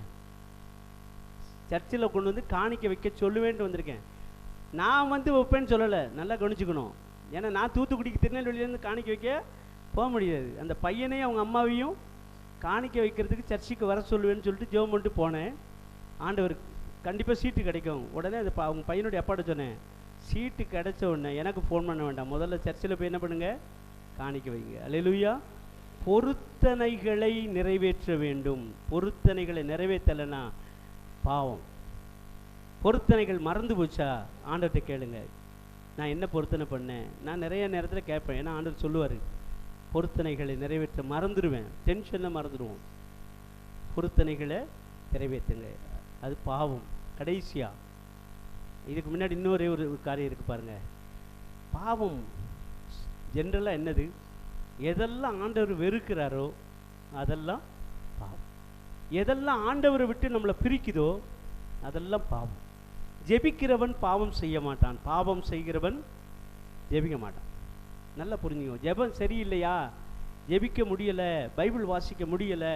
சர்ச்சில் கொண்டு வந்து காணிக்க வைக்க சொல்லுவேன்ட்டு வந்திருக்கேன். நான் வந்து வைப்பேன்னு சொல்லலை, நல்லா கவனிச்சுக்கணும். ஏன்னா நான் தூத்துக்குடிக்கு திருநெல்வேலியிலேருந்து காணிக்க வைக்க போக முடியாது. அந்த பையனையும் அவங்க அம்மாவையும் காணிக்க வைக்கிறதுக்கு சர்ச்சுக்கு வர சொல்லுவேன்னு சொல்லிட்டு ஜெபம் பண்ணிட்டு போனேன். ஆண்டவர் கண்டிப்பாக சீட்டு கிடைக்கும். உடனே அது அவங்க பையனுடைய அப்பாட்ட சொன்னேன், சீட்டு கிடைச்ச உடனே எனக்கு ஃபோன் பண்ண வேண்டாம், முதல்ல சர்ச்சில் போய் என்ன பண்ணுங்க, காணிக்க வைங்க. அல்லேலூயா. பொருத்தனைகளை நிறைவேற்ற வேண்டும். பொருத்தனைகளை நிறைவேற்றலைன்னா பாவம். பொருத்தனைகள் மறந்து போச்சா, ஆண்டவர்கிட்ட கேளுங்க, நான் என்ன பொருத்தனை பண்ணேன். நான் நிறைய நேரத்தில் கேட்பேன், ஏன்னா ஆண்டவர் சொல்லுவார், பொருத்தனைகளை நிறைவேற்ற மறந்துடுவேன், டென்ஷனில் மறந்துடுவோம். பொருத்தனைகளை நிறைவேற்றுங்க, அது பாவம். கடைசியாக இதுக்கு முன்னாடி இன்னொரே ஒரு காரியம் இருக்குது பாருங்கள். பாவம் ஜென்ரலாக என்னது? எதெல்லாம் ஆண்டவர் வெறுக்கிறாரோ அதெல்லாம் பாவம். எதெல்லாம் ஆண்டவரை விட்டு நம்மளை பிரிக்குதோ அதெல்லாம் பாவம். ஜெபிக்கிறவன் பாவம் செய்ய மாட்டான், பாவம் செய்கிறவன் ஜெபிக்க மாட்டான். நல்லா புரிஞ்சுக்கோ. ஜெபம் சரியில்லையா, ஜெபிக்க முடியலை, பைபிள் வாசிக்க முடியலை,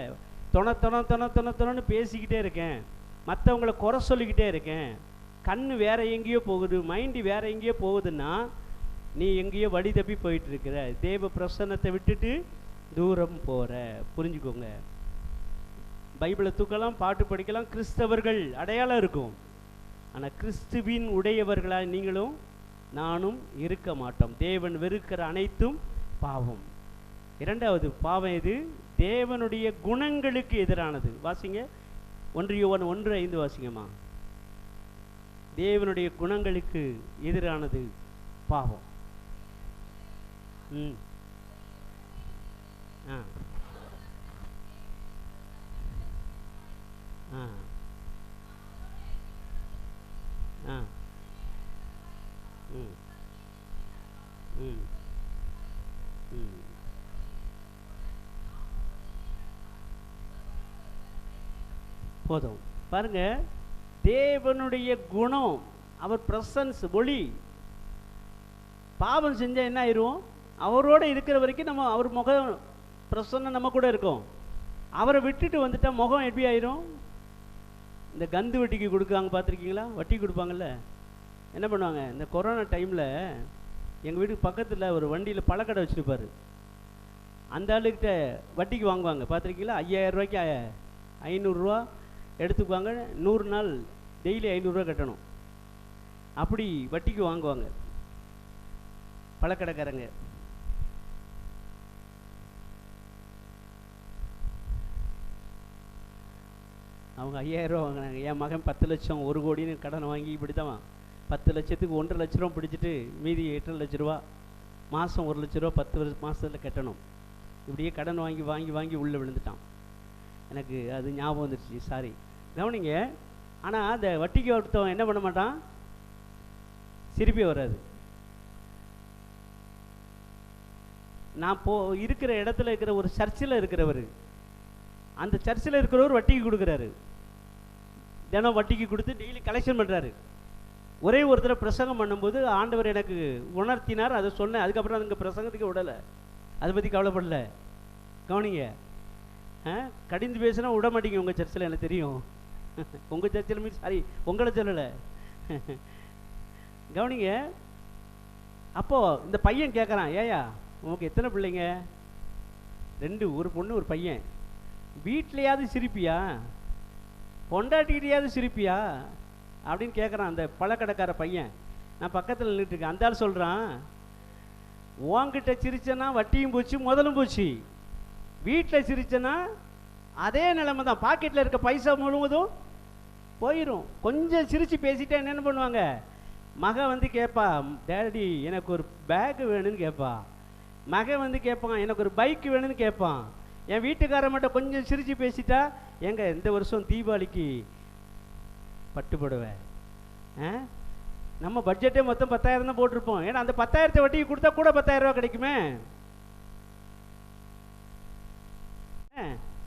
தொணன்னு பேசிக்கிட்டே இருக்கேன், மற்றவங்களை குறை சொல்லிக்கிட்டே இருக்கேன், கண்ணு வேற எங்கேயோ போகுது, மைண்டு வேற எங்கேயோ போகுதுன்னா நீ எங்கேயோ வழி தப்பி போயிட்டு இருக்கிற, தேவ பிரசன்னத்தை விட்டுட்டு தூரம் போகிற. புரிஞ்சுக்கோங்க. பைபிளை தூக்கலாம், பாட்டு படிக்கலாம், கிறிஸ்தவர்கள் அடையாளம் இருக்கும். ஆனால் கிறிஸ்துவின் உடையவர்களாக நீங்களும் நானும் இருக்க மாட்டோம். தேவன் வெறுக்கிற அனைத்தும் பாவம். இரண்டாவது பாவம் எது? தேவனுடைய குணங்களுக்கு எதிரானது. வாசிங்க, 1 யோவான் 1:5 வாசிங்கம்மா. தேவனுடைய குணங்களுக்கு எதிரானது பாவம். ஆ ஆ ஆ ம் ம் ம் போதும். பாருங்க, தேவனுடைய குணம், அவர் பிரசன்ஸ், ஒளி. பாவம் செஞ்சால் என்ன ஆயிரும்? அவரோட இருக்கிற வரைக்கும் நம்ம அவர் முகம் பிரசன்னம் நம்ம கூட இருக்கும். அவரை விட்டுட்டு வந்துட்டா முகம் எப்படி ஆயிரும்? இந்த கந்து வட்டிக்கு கொடுக்காங்க பார்த்துருக்கீங்களா? வட்டி கொடுப்பாங்கல்ல, என்ன பண்ணுவாங்க? இந்த கொரோனா டைமில் எங்கள் வீட்டுக்கு பக்கத்தில் ஒரு வண்டியில் பழக்கடை வச்சுருப்பார். அந்த ஆளுக்கிட்ட வட்டிக்கு வாங்குவாங்க, பார்த்துருக்கீங்களா? 5000 ரூபாய்க்கு 500 ரூபா எடுத்துக்குவாங்க. 100 நாள் டெய்லி 500 ரூபா கட்டணும். அப்படி வட்டிக்கு வாங்குவாங்க பழக்கடைக்காரங்க. அவங்க 5000 ரூபா வாங்கினாங்க. என் மகன் 10 லட்சம் 1 கோடின்னு கடன் வாங்கி இப்படி தான் 10 லட்சத்துக்கு 1.5 லட்ச ரூபா பிடிச்சிட்டு மீதி 8 லட்ச ரூபா, மாதம் 1 லட்ச ரூபா 10 மாதத்தில் கட்டணும். இப்படியே கடன் வாங்கி வாங்கி வாங்கி உள்ளே விழுந்துட்டான். எனக்கு அது ஞாபகம் வந்துடுச்சு, சாரி. கவனிங்க. ஆனால் அந்த வட்டிக்கு ஒருத்தவன் என்ன பண்ண மாட்டான்? சிரிப்பே வராது. நான் இருக்கிற இடத்துல இருக்கிற ஒரு சர்ச்சில் இருக்கிறவர், அந்த சர்ச்சில் இருக்கிறவர் வட்டிக்கு கொடுக்குறாரு. தினம் வட்டிக்கு கொடுத்து டெய்லி கலெக்ஷன் பண்ணுறாரு. ஒரே ஒருத்தர் பிரசங்கம் பண்ணும்போது ஆண்டவர் எனக்கு உணர்த்தினார், அதை சொன்னேன். அதுக்கப்புறம் அதுங்க பிரசங்கத்துக்கு விடலை, அதை பற்றி கவலைப்படல. கவனிங்க, கடிந்து பேசுனா விட மாட்டீங்க உங்கள் சர்ச்சில், எனக்கு தெரியும். உங்கள் சர்ச்சில் மீன் சாரி, உங்களை சொல்லலை. கவனிங்க, அப்போது இந்த பையன் கேட்குறான், ஏயா உனக்கு எத்தனை பிள்ளைங்க? 2, ஒரு பொண்ணு ஒரு பையன். வீட்லையாவது சிரிப்பியா, பொண்டாட்டிக்கிட்டையாவது சிரிப்பியா அப்படின்னு கேட்குறான் அந்த பழக்கடைக்கார பையன். நான் பக்கத்தில் நின்றுட்டுருக்கேன். அந்த ஆள் சொல்கிறான், உன்கிட்ட சிரிச்சேன்னா வட்டியும் போச்சு முதலும் போச்சு, வீட்டில் சிரிச்சேன்னா அதே நிலைமை தான், பாக்கெட்டில் இருக்க பைசா முழுவதும் போயிடும். கொஞ்சம் சிரித்து பேசிட்டா என்னென்ன பண்ணுவாங்க, மகன் வந்து கேட்பா, டேடி எனக்கு ஒரு பேக்கு வேணும்னு கேட்பா, மகன் வந்து கேட்பான் எனக்கு ஒரு பைக்கு வேணும்னு கேட்பான். என் வீட்டுக்காரன் மட்டும் கொஞ்சம் சிரித்து பேசிட்டா, எங்க இந்த வருஷம் தீபாவளிக்கு பட்டுப்படுவேன், நம்ம பட்ஜெட்டே மொத்தம் 10,000 தான் போட்டிருப்போம், ஏன்னா அந்த 10,000 வட்டிக்கு கொடுத்தா கூட 10,000 ரூபா கிடைக்குமே.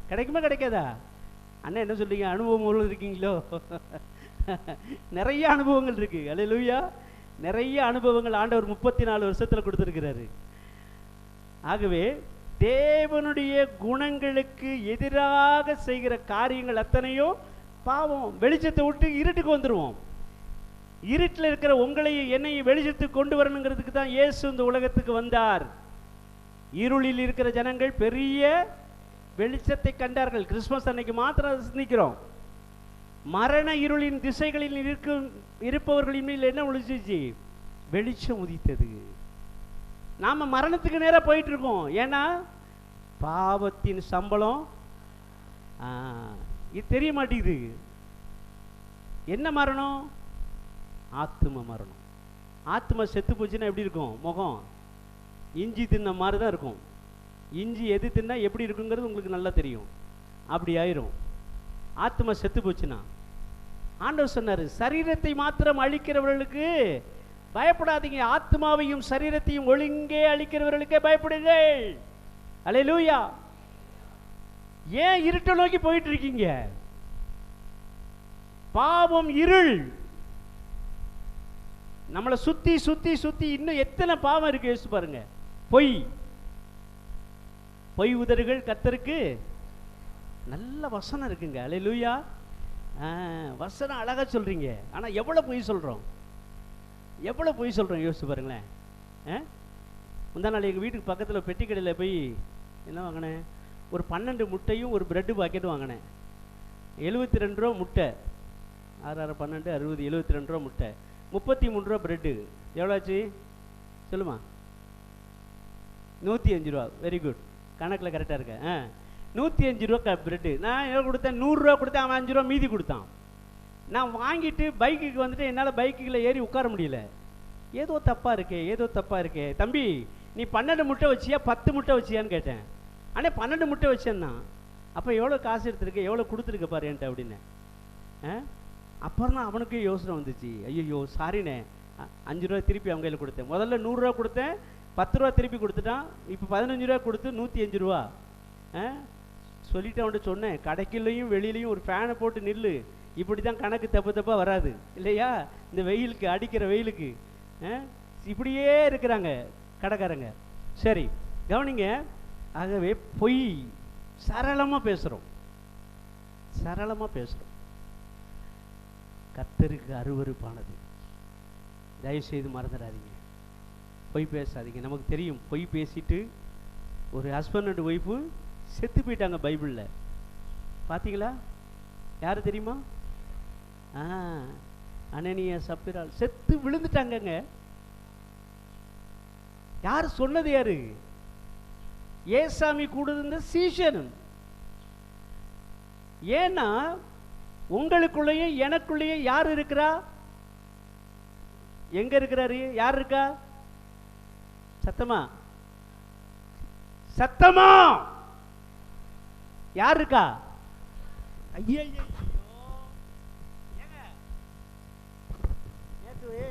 கிடைக்குமா கிடைக்காதா? அண்ணன் என்ன சொல்றீங்க, அனுபவம் இருக்கீங்களோ? நிறைய அனுபவங்கள் இருக்கு. அல்லேலூயா, நிறைய அனுபவங்கள் ஆண்டவர் 34 வருஷத்துல கொடுத்திருக்கிறாரு. ஆகவே தேவனுடைய குணங்களுக்கு எதிராக செய்கிற காரியங்கள் அத்தனையோ பாவம். வெளிச்சத்தை விட்டு இருட்டுக்கு வந்துடுவோம். இருட்டில் இருக்கிற உங்களையும் என்னையும் வெளிச்சத்துக்கு கொண்டு வரணுங்கிறதுக்கு தான் இயேசு இந்த உலகத்துக்கு வந்தார். இருளில் இருக்கிற ஜனங்கள் பெரிய வெளிச்சத்தை கண்டார்கள். கிறிஸ்துமஸ் அன்னைக்கு மாத்திரம் சிந்திக்கிறோம். மரண இருளின் திசைகளில் இருப்பவர்களின் மேல் என்ன ஒளிச்சிச்சு? வெளிச்சம் உதித்தது. நாம மரணத்துக்கு நேராக போயிட்டு இருக்கோம். ஏன்னா பாவத்தின் சம்பளம் இது தெரிய மாட்டேங்குது. என்ன மரணம்? ஆத்தும மரணம். ஆத்மா செத்து போச்சுன்னா எப்படி இருக்கும் முகம்? இஞ்சி தின்ன மாதிரி தான் இருக்கும். இஞ்சி எது தின்னா எப்படி இருக்குங்கிறது உங்களுக்கு நல்லா தெரியும். அப்படி ஆயிரும் ஆத்மா செத்து போச்சுன்னா. ஆண்டவர் சொன்னார், சரீரத்தை மாத்திரம் அழிக்கிறவர்களுக்கு பயப்படாதீங்க, ஆத்மாவையும் சரீரத்தையும் ஒழுங்கே அழிக்கிறவர்களுக்கே பயப்படுங்கள். அல்லேலூயா. ஏன் இருட்டை நோக்கி போயிட்டு இருக்கீங்க? பாவம் இருள் நம்மளை சுத்தி சுத்தி சுத்தி இன்னும் எத்தனை பாவம் இருக்கு யோசிச்சு பாருங்க. பொய் பொய் உதடுகள் கர்த்தருக்கு நல்ல வசனம் இருக்குங்க. அல்லேலூயா. வசனம் அழகா சொல்றீங்க, ஆனா எவ்வளவு பொய் சொல்றோம், எவ்வளவு பொய் சொல்றோம் யோசிச்சு பாருங்களேன். முந்தா நாள் எங்கள் வீட்டுக்கு பக்கத்தில் பெட்டி கடையில் போய் என்ன வாங்கினேன், ஒரு 12 முட்டையும் ஒரு பிரெட்டு பாக்கெட்டும் வாங்கினேன். 72 ரூபா முட்டை, 6 6 12 60 72 ரூபா முட்டை, 33 ரூபா பிரெட்டு. எவ்வளோ ஆச்சு சொல்லுமா? 105 ரூபா. வெரி குட், கணக்கில் கரெக்டாக இருக்க. 105 ரூபா பிரெட்டு. நான் எவ்வளோ கொடுத்தேன்? 100 ரூபா கொடுத்தேன், அவன் 5 ரூபா மீதி கொடுத்தான். நான் வாங்கிட்டு பைக்குக்கு வந்துட்டு என்னால் பைக்குகளில் ஏறி உட்கார முடியல. ஏதோ தப்பாக இருக்கே, ஏதோ தப்பாக இருக்கே. தம்பி நீ 12 முட்டை வச்சியா 10 முட்டை வச்சியான்னு கேட்டேன். ஆனால் 12 முட்டை வச்சேன்னா அப்போ எவ்வளோ காசு எடுத்துருக்க, எவ்வளோ கொடுத்துருக்க பாரு என்கிட்ட அப்படின்னு. அப்புறம் தான் அவனுக்கு யோசனை வந்துச்சு, ஐயோ சாரிண்ணே, 5 ரூபா திருப்பி அவங்க கையில் கொடுத்தேன். முதல்ல 100 ரூபா கொடுத்தேன், 10 ரூபா திருப்பி கொடுத்துட்டான். இப்போ 15 ரூபா கொடுத்து 105 ரூபா. சொல்லிட்டு அவன்கிட்ட சொன்னேன், கடைக்குள்ளையும் வெளியிலையும் ஒரு ஃபேனை போட்டு நில்லு, இப்படி தான் கணக்கு தப்பு தப்பாக வராது இல்லையா? இந்த வெயிலுக்கு, அடிக்கிற வெயிலுக்கு இப்படியே இருக்கிறாங்க கடைக்காரங்க. சரி கவனிங்க. ஆகவே பொய் சரளமாக பேசுகிறோம், சரளமாக பேசுகிறோம். கர்த்தருக்கு அருவருப்பானது. தயவுசெய்து மறந்துடாதீங்க, பொய் பேசாதீங்க. நமக்கு தெரியும், பொய் பேசிட்டு ஒரு ஹஸ்பண்ட் அண்ட் ஒய்ஃபு செத்து போயிட்டாங்க பைபிளில். பார்த்தீங்களா? யார் தெரியுமா? அனனியா சப்பிரால் செத்து விழுந்துட்டாங்கங்க. யார் சொன்னது? யாரு? ஏசாமி கூட இருந்த சீஷன். ஏன்னா உங்களுக்குள்ளேயே எனக்குள்ளேயே யார் இருக்கிறா? எங்க இருக்கிறாரு? யார் இருக்கா? சத்தமா சத்தமா யார் இருக்கா? ஐயா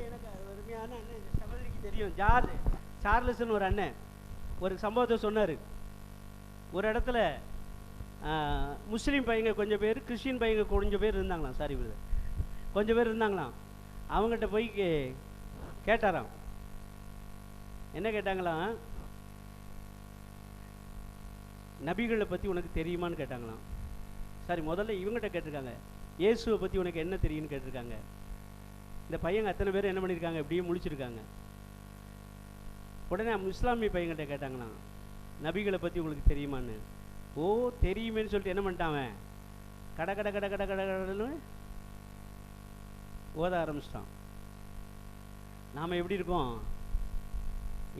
எனக்கு அருமையான அண்ணன் சகோதரிக்கு தெரியும், சார்லஸ்ன்னு ஒரு அண்ணன். ஒரு சம்பவத்தை சொன்னார். ஒரு இடத்துல முஸ்லீம் பையங்க கொஞ்சம் பேர், கிறிஸ்டின் பையங்க கொஞ்சம் பேர் இருந்தாங்களாம். சாரி பிரதர், கொஞ்சம் பேர் இருந்தாங்களாம். அவங்ககிட்ட போய் கேட்டாராம். என்ன கேட்டாங்களாம்? நபிகளை பற்றி உனக்கு தெரியுமான்னு கேட்டாங்களாம். சாரி, முதல்ல இவங்ககிட்ட கேட்டிருக்காங்க, இயேசுவை பற்றி உனக்கு என்ன தெரியும்னு கேட்டிருக்காங்க. இந்த பையங்க அத்தனை பேர் என்ன பண்ணியிருக்காங்க, இப்படியே முழிச்சிருக்காங்க. உடனே இஸ்லாமிய பையன்கிட்ட கேட்டாங்களாம், நபிகளை பற்றி உங்களுக்கு தெரியுமான்னு. ஓ தெரியுமேன்னு சொல்லிட்டு என்ன பண்ணிட்டான், கட கட கட கட கட கடன்னு ஓத ஆரம்பிச்சிட்டான். நாம் எப்படி இருக்கோம்,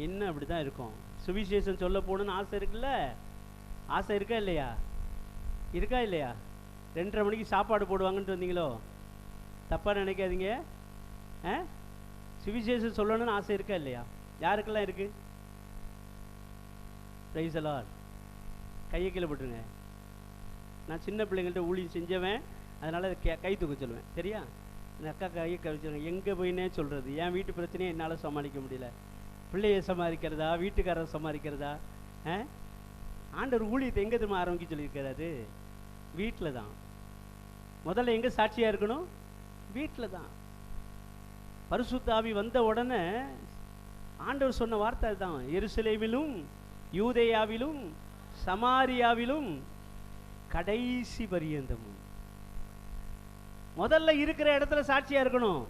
இன்னும் அப்படி தான் இருக்கோம். சுவிசேஷம் சொல்ல போகணுன்னு ஆசை இருக்குல்ல, ஆசை இருக்கா இல்லையா, இருக்கா இல்லையா? 2:30 மணிக்கு சாப்பாடு போடுவாங்கன்ட்டு வந்தீங்களோ, தப்பாக நினைக்காதீங்க. சுவிசேஷம் சொல்லணும்னு ஆசை இருக்கா இல்லையா? யாருக்கெல்லாம் இருக்கு? Praise the Lord. கையை கீழே போட்டுருங்க. நான் சின்ன பிள்ளைங்கள்ட்ட ஊழியம் செஞ்சவன், அதனால் கை தூக்க சொல்லுவேன். சரியா? இந்த அக்கா கையை கழிச்சுருங்க. எங்கே போயினே சொல்கிறது, என் வீட்டு பிரச்சனையை என்னால் சமாளிக்க முடியல. பிள்ளையை சமாளிக்கிறதா, வீட்டுக்காரரை சமாளிக்கிறதா? ஆண்டவர் ஊழியத்தை எங்கே திரும்ப ஆரம்பிக்க சொல்லியிருக்கிறாரு? வீட்டில் தான். முதல்ல எங்கே சாட்சியாக இருக்கணும்? வீட்டில் தான். பரிசுத்த ஆவி வந்த உடனே ஆண்டவர் சொன்ன வார்த்தை அதுதான், எருசலேமிலும் யூதேயாவிலும் சமாரியாவிலும் கடைசி பரியந்தமும். முதல்ல இருக்கிற இடத்துல சாட்சியாக இருக்கணும்.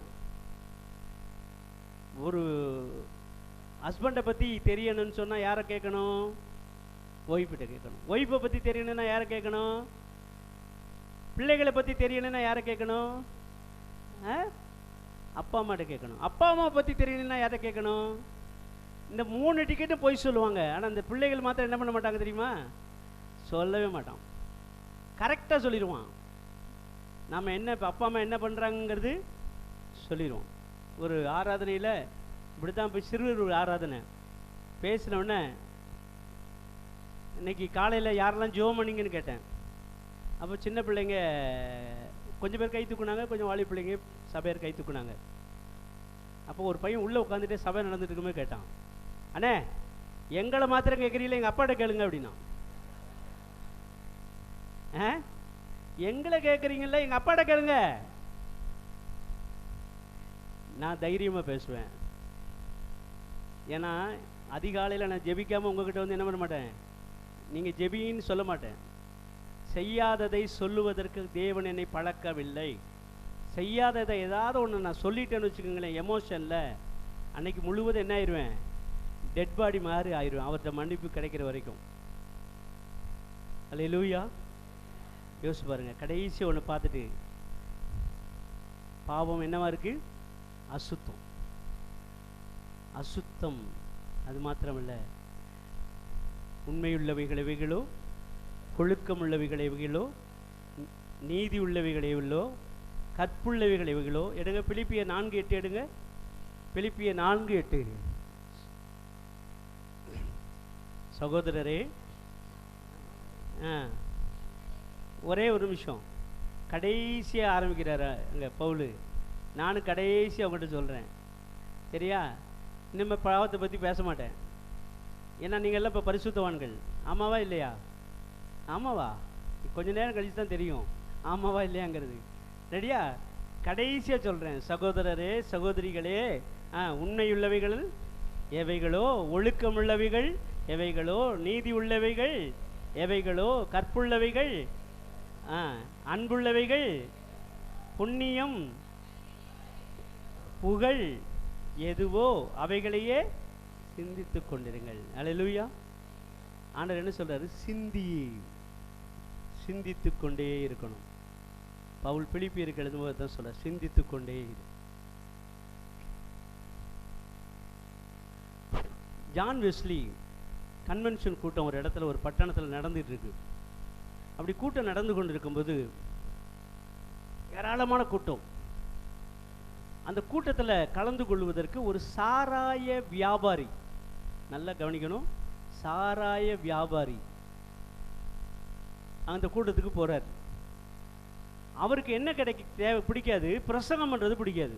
ஒரு ஹஸ்பண்டை பற்றி தெரியணும்னு சொன்னால் யாரை கேட்கணும்? ஒய்ஃபிட்ட கேட்கணும். ஒய்ஃபை பற்றி தெரியணும்னா யாரை கேட்கணும்? பிள்ளைகளை பற்றி தெரியணும்னா யாரை கேட்கணும்? அப்பா அம்மாட்ட கேட்கணும். அப்பா அம்மா பற்றி தெரியணும்னா யாரை கேட்கணும்? இந்த 3 டிக்கெட்டும் போய் சொல்லுவாங்க. ஆனால் இந்த பிள்ளைகள் மாத்திரம் என்ன பண்ண மாட்டாங்க தெரியுமா? சொல்லவே மாட்டான். கரெக்டாக சொல்லிடுவான். நாம் என்ன இப்போ அப்பா அம்மா என்ன பண்ணுறாங்கிறது சொல்லிடுவோம். ஒரு ஆராதனையில் இப்படி தான் போய் சிறுவர் ஒரு ஆராதனை பேசினோடனே, இன்னைக்கு காலையில் யாரெல்லாம் ஜோம் பண்ணிங்கன்னு கேட்டேன். அப்போ சின்ன பிள்ளைங்க கொஞ்சம் பேர் கை தூக்குனாங்க, கொஞ்சம் வாலி பிள்ளைங்க சபையர் கை தூக்குனாங்க. அப்போ ஒரு பையன் உள்ளே உட்காந்துட்டு சபை நடந்துட்டு இருக்குமே கேட்டான், அண்ணே எங்களை மாத்திரம் கேட்குறீங்களா, எங்கள் அப்பாட்ட கேளுங்க அப்படின்னா. எங்களை கேட்குறீங்களா, எங்கள் அப்பாட்ட கேளுங்க. நான் தைரியமாக பேசுவேன். ஏன்னா அதிகாலையில் நான் ஜெபிக்காமல் உங்ககிட்ட வந்து என்ன பண்ண மாட்டேன், நீங்கள் ஜெபின்னு சொல்ல மாட்டேன். செய்யாததை சொல்லுவதற்கு தேவன் என்னை பழக்கவில்லை. செய்யாததை ஏதாவது ஒன்று நான் சொல்லிட்டேன்னு வச்சுக்கோங்களேன், எமோஷனில் அன்னைக்கு முழுவதும் என்ன ஆயிடுவேன், டெட் பாடி மாதிரி ஆயிடுவேன், அவர்கிட்ட மன்னிப்பு கிடைக்கிற வரைக்கும். அல்லேலூயா. யோசிச்சு பாருங்க, கடைசி ஒன்று பார்த்துட்டு பாவம் என்னவா இருக்கு? அசுத்தம். அசுத்தம். அது மாத்திரமல்ல, உண்மையுள்ளவைகள் எவைகளோ, ஒழுக்கம் உள்ளவைகள் எவைகளோ, நீதி உள்ளவைகள் எவைகளோ, கற்புள்ளவைகள் எவைகளோ. எடுங்க பிலிப்பியர் 4:8 எடுங்க. பிலிப்பியர் 4:8. சகோதரரே, ஒரே ஒரு நிமிஷம், கடைசியாக ஆரம்பிக்கிறாரு அங்கே பவுல். நானும் கடைசியாக அவங்ககிட்ட சொல்கிறேன், சரியா? இனிமேல் பாவத்தை பற்றி பேச மாட்டேன். ஏன்னா நீங்கள் எல்லாம் இப்போ பரிசுத்தவான்கள். ஆமாவா இல்லையா? ஆமாவா? கொஞ்ச நேரம் கழிச்சு தான் தெரியும் ஆமாவா இல்லையாங்கிறது. ரெடியா? கடைசியாக சொல்கிறேன், சகோதரரே சகோதரிகளே, உண்மையுள்ளவைகள் எவைகளோ, ஒழுக்கமுள்ளவைகள் எவைகளோ, நீதி உள்ளவைகள் எவைகளோ, கற்புள்ளவைகள், அன்புள்ளவைகள், புண்ணியம் புகழ் எதுவோ அவைகளையே சிந்தித்து கொண்டிருங்கள். அல்லேலூயா. ஆண்டவர் என்ன சொல்றாரு? சிந்தித்து கொண்டே இருக்கணும். பவுல் பிலிப்பியருக்கு எழுதும்போது தான் சொல்ற, சிந்தித்து கொண்டே இரு. ஜான் வெஸ்லி கன்வென்ஷன் கூட்டம் ஒரு இடத்துல, ஒரு பட்டணத்தில் நடந்துட்டு இருக்கு. அப்படி கூட்டம் நடந்து கொண்டு இருக்கும்போது ஏராளமான கூட்டம். அந்த கூட்டத்தில் கலந்து கொள்வதற்கு ஒரு சாராய வியாபாரி, நல்லா கவனிக்கணும், சாராய வியாபாரி அந்த கூட்டத்துக்கு போறார். அவருக்கு என்ன பிடிக்காது, பிரசங்கம் பண்ணுறது பிடிக்காது.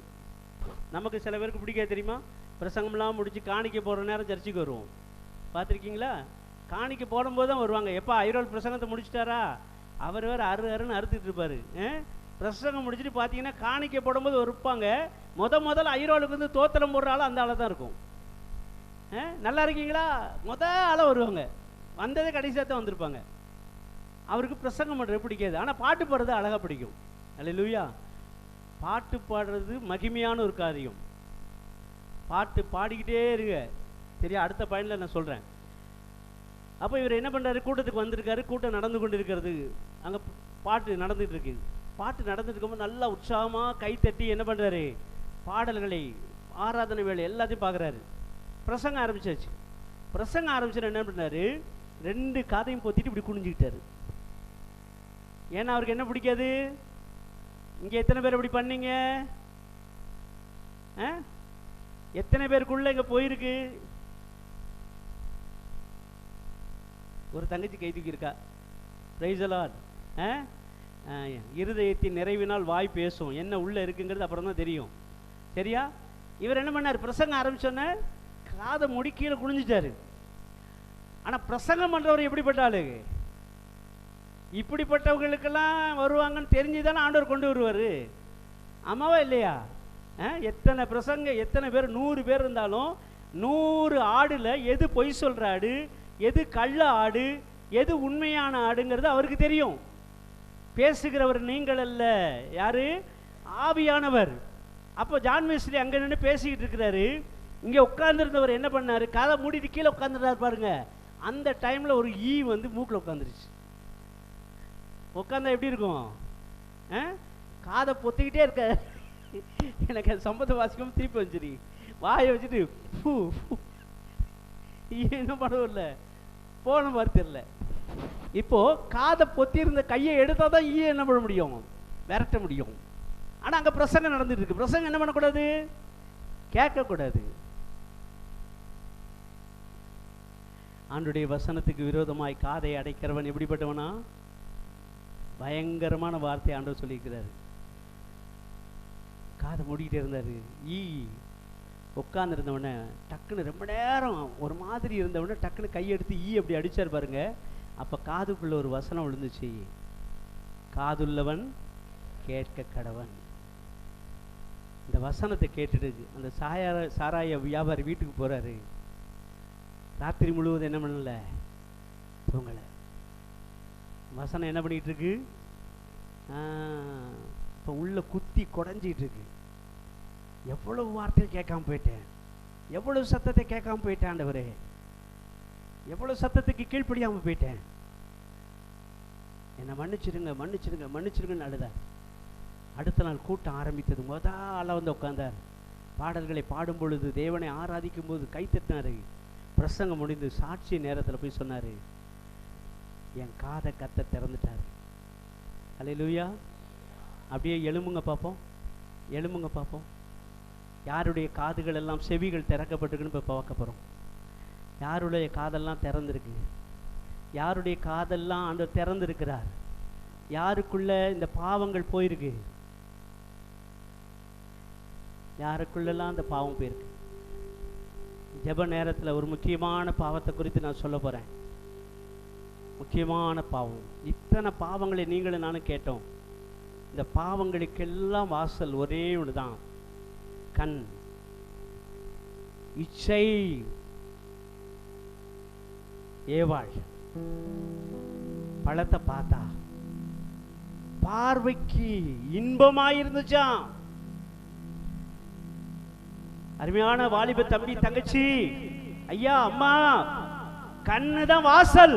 நமக்கு சில பேருக்கு பிடிக்காது தெரியுமா? பிரசங்கம்லாம் முடிச்சு காணிக்க போகிற நேரம் சர்ச்சுக்கு வருவோம். பார்த்துருக்கீங்களா? காணிக்க போடும்போது தான் வருவாங்க. எப்போ ஐரோல் பிரசங்கத்தை முடிச்சிட்டாரா, அவர் வேறு அருன்னு அறுத்துட்டு இருப்பார். பிரசங்கம் முடிச்சுட்டு பார்த்தீங்கன்னா காணிக்க போடும்போது இருப்பாங்க. முதல்ல ஐரோலுக்கு வந்து தோத்திரம் போடுற ஆள் அந்த ஆளை தான் இருக்கும். நல்லா இருக்கீங்களா, ஆளை வருவாங்க. வந்ததே கடைசியாக தான் வந்திருப்பாங்க. அவருக்கு பிரசங்கம் பண்ணுறது பிடிக்காது, ஆனால் பாட்டு பாடுறது அழகாக பிடிக்கும். அல்லேலூயா. பாட்டு பாடுறது மகிமையான ஒரு காரியம். பாட்டு பாடிக்கிட்டே இருங்க. சரியா? அடுத்த பாயிண்டில் நான் சொல்கிறேன். அப்போ இவர் என்ன பண்ணுறாரு, கூட்டத்துக்கு வந்திருக்காரு, கூட்டம் நடந்து கொண்டு இருக்கிறது, அங்கே பாட்டு நடந்துகிட்டு இருக்கு. பாட்டு நடந்துட்டு இருக்கும்போது நல்லா உற்சாகமாக கைத்தட்டி என்ன பண்ணுறாரு, பாடல்களை, ஆராதனை வேலை எல்லாத்தையும் பார்க்குறாரு. பிரசங்கம் ஆரம்பிச்சாச்சு. பிரசங்கம் ஆரம்பிச்சு என்ன பண்ணாரு, 2 காதையும் பொத்திட்டு இப்படி குனிஞ்சுக்கிட்டாரு. ஏன்னா அவருக்கு என்ன பிடிக்காது. இங்கே எத்தனை பேர் இப்படி பண்ணீங்க? எத்தனை பேருக்குள்ள இங்கே போயிருக்கு? ஒரு தங்கச்சி கை தூக்கி இருக்கா. Praise the Lord. இருதயத்தின் நிறைவினால் வாய் பேசும். என்ன உள்ள இருக்குங்கிறது அப்புறம் தான் தெரியும். சரியா? இவர் என்ன பண்ணார், பிரசங்கம் ஆரம்பிச்சோன்னே காதை முடி கீழே குனிஞ்சிட்டாரு. ஆனால் பிரசங்கம் பண்ணுறவர் எப்படிப்பட்ட ஆளு? இப்படிப்பட்டவர்களுக்கெல்லாம் வருவாங்கன்னு தெரிஞ்சுதானே ஆண்டவர் கொண்டு வருவார். ஆமாவா இல்லையா? எத்தனை பிரசங்க, எத்தனை பேர், 100 பேர் இருந்தாலும் 100 ஆடுல எது பொய் சொல்கிற ஆடு, எது கள்ள ஆடு, எது உண்மையான ஆடுங்கிறது அவருக்கு தெரியும். பேசுகிறவர் நீங்கள் அல்ல, யாரு? ஆவியானவர். அப்போ ஜான் வெஸ்லி அங்கே நின்று பேசிக்கிட்டு இருக்கிறாரு. இங்கே உட்கார்ந்துருந்தவர் என்ன பண்ணார், காதை மூடிட்டு கீழே உட்காந்துருந்தாரு பாருங்க. அந்த டைமில் ஒரு ஈ வந்து மூக்கில் உட்காந்துருச்சு. உட்காந்தா எப்படி இருக்கும்? காதை பொத்திக்கிட்டே இருக்க. எனக்கு அது சம்பந்த வாசிக்கும் திருப்பி வந்துச்சு. வாயை வச்சுட்டு என்ன பண்ணவில்லை, போன மாதிரி தெரியல. இப்போ காதை பொத்தி இருந்த கையை எடுத்தா தான் ஈ என்ன பண்ண முடியும், விரட்ட முடியும். ஆனால் அங்கே பிரசங்கம் நடந்துட்டு இருக்கு. பிரசங்கம் என்ன பண்ணக்கூடாது, கேட்கக்கூடாது. ஆண்டுடைய வசனத்துக்கு விரோதமாய் காதை அடைக்கிறவன் எப்படிப்பட்டவனா? பயங்கரமான வார்த்தை ஆண்டவர் சொல்லியிருக்கிறாரு. காதை மூடிக்கிட்டே இருந்தார். ஈ உட்கார்ந்து இருந்தவனை டக்குன்னு ரொம்ப நேரம் ஒரு மாதிரி இருந்தவனை டக்குன்னு கையெடுத்து ஈ அப்படி அடிச்சார் பாருங்க. அப்போ காதுக்குள்ள ஒரு வசனம் விழுந்துச்சு, காதுள்ளவன் கேட்க கடவன். இந்த வசனத்தை கேட்டுட்டு அந்த சாராய வியாபாரி வீட்டுக்கு போறாரு. ராத்திரி முழுவதும் என்ன பண்ணல, தூங்கலை. வசனம் என்ன பண்ணிட்டு இருக்கு, இப்போ உள்ள குத்தி குடஞ்சிட்டு இருக்கு. எவ்வளவு வார்த்தையை கேட்காம போயிட்டேன், எவ்வளவு சத்தத்தை கேட்காம போயிட்டேன் ஆண்டவரே, எவ்வளவு சத்தத்துக்கு கீழ்ப்படியாம போயிட்டேன், என்னை மன்னிச்சிருங்க மன்னிச்சிருங்க மன்னிச்சிருங்கன்னு அழுதார். அடுத்த நாள் கூட்டம் ஆரம்பித்தது. ஆள வந்து உட்கார்ந்தார். பாடல்களை பாடும் பொழுது, தேவனை ஆராதிக்கும் போது கை தட்டினாரு. பிரசங்கம் முடிந்து சாட்சி நேரத்தில் போய் சொன்னாரு, என் காதை கத்த திறந்துட்டாரு. அல்லேலூயா. அப்படியே எழும்புங்க பார்ப்போம், எழும்புங்க பார்ப்போம். யாருடைய காதுகள் எல்லாம், செவிகள் திறக்கப்பட்டிருக்குன்னு இப்போ பார்க்க போகிறோம். யாருடைய காதெல்லாம் திறந்திருக்கு, யாருடைய காதெல்லாம் ஆண்டவர் திறந்திருக்கிறார், யாருக்குள்ள இந்த பாவங்கள் போயிருக்கு, யாருக்குள்ளெல்லாம் அந்த பாவம் போயிருக்கு. ஜெப நேரத்தில் ஒரு முக்கியமான பாவத்தை குறித்து நான் சொல்ல போகிறேன். முக்கியமான பாவம். இத்தனை பாவங்களை நீங்களும் நானும் கேட்டோம். இந்த பாவங்களுக்கெல்லாம் வாசல் ஒரே ஒன்று தான், கண், இச்சை. ஏவாள் பழத்தை பார்த்தா பார்வைக்கு இன்பமாயிருந்துச்சாம். அருமையான வாலிப தம்பி தங்கச்சி, ஐயா அம்மா, கண்ணுதான் வாசல்,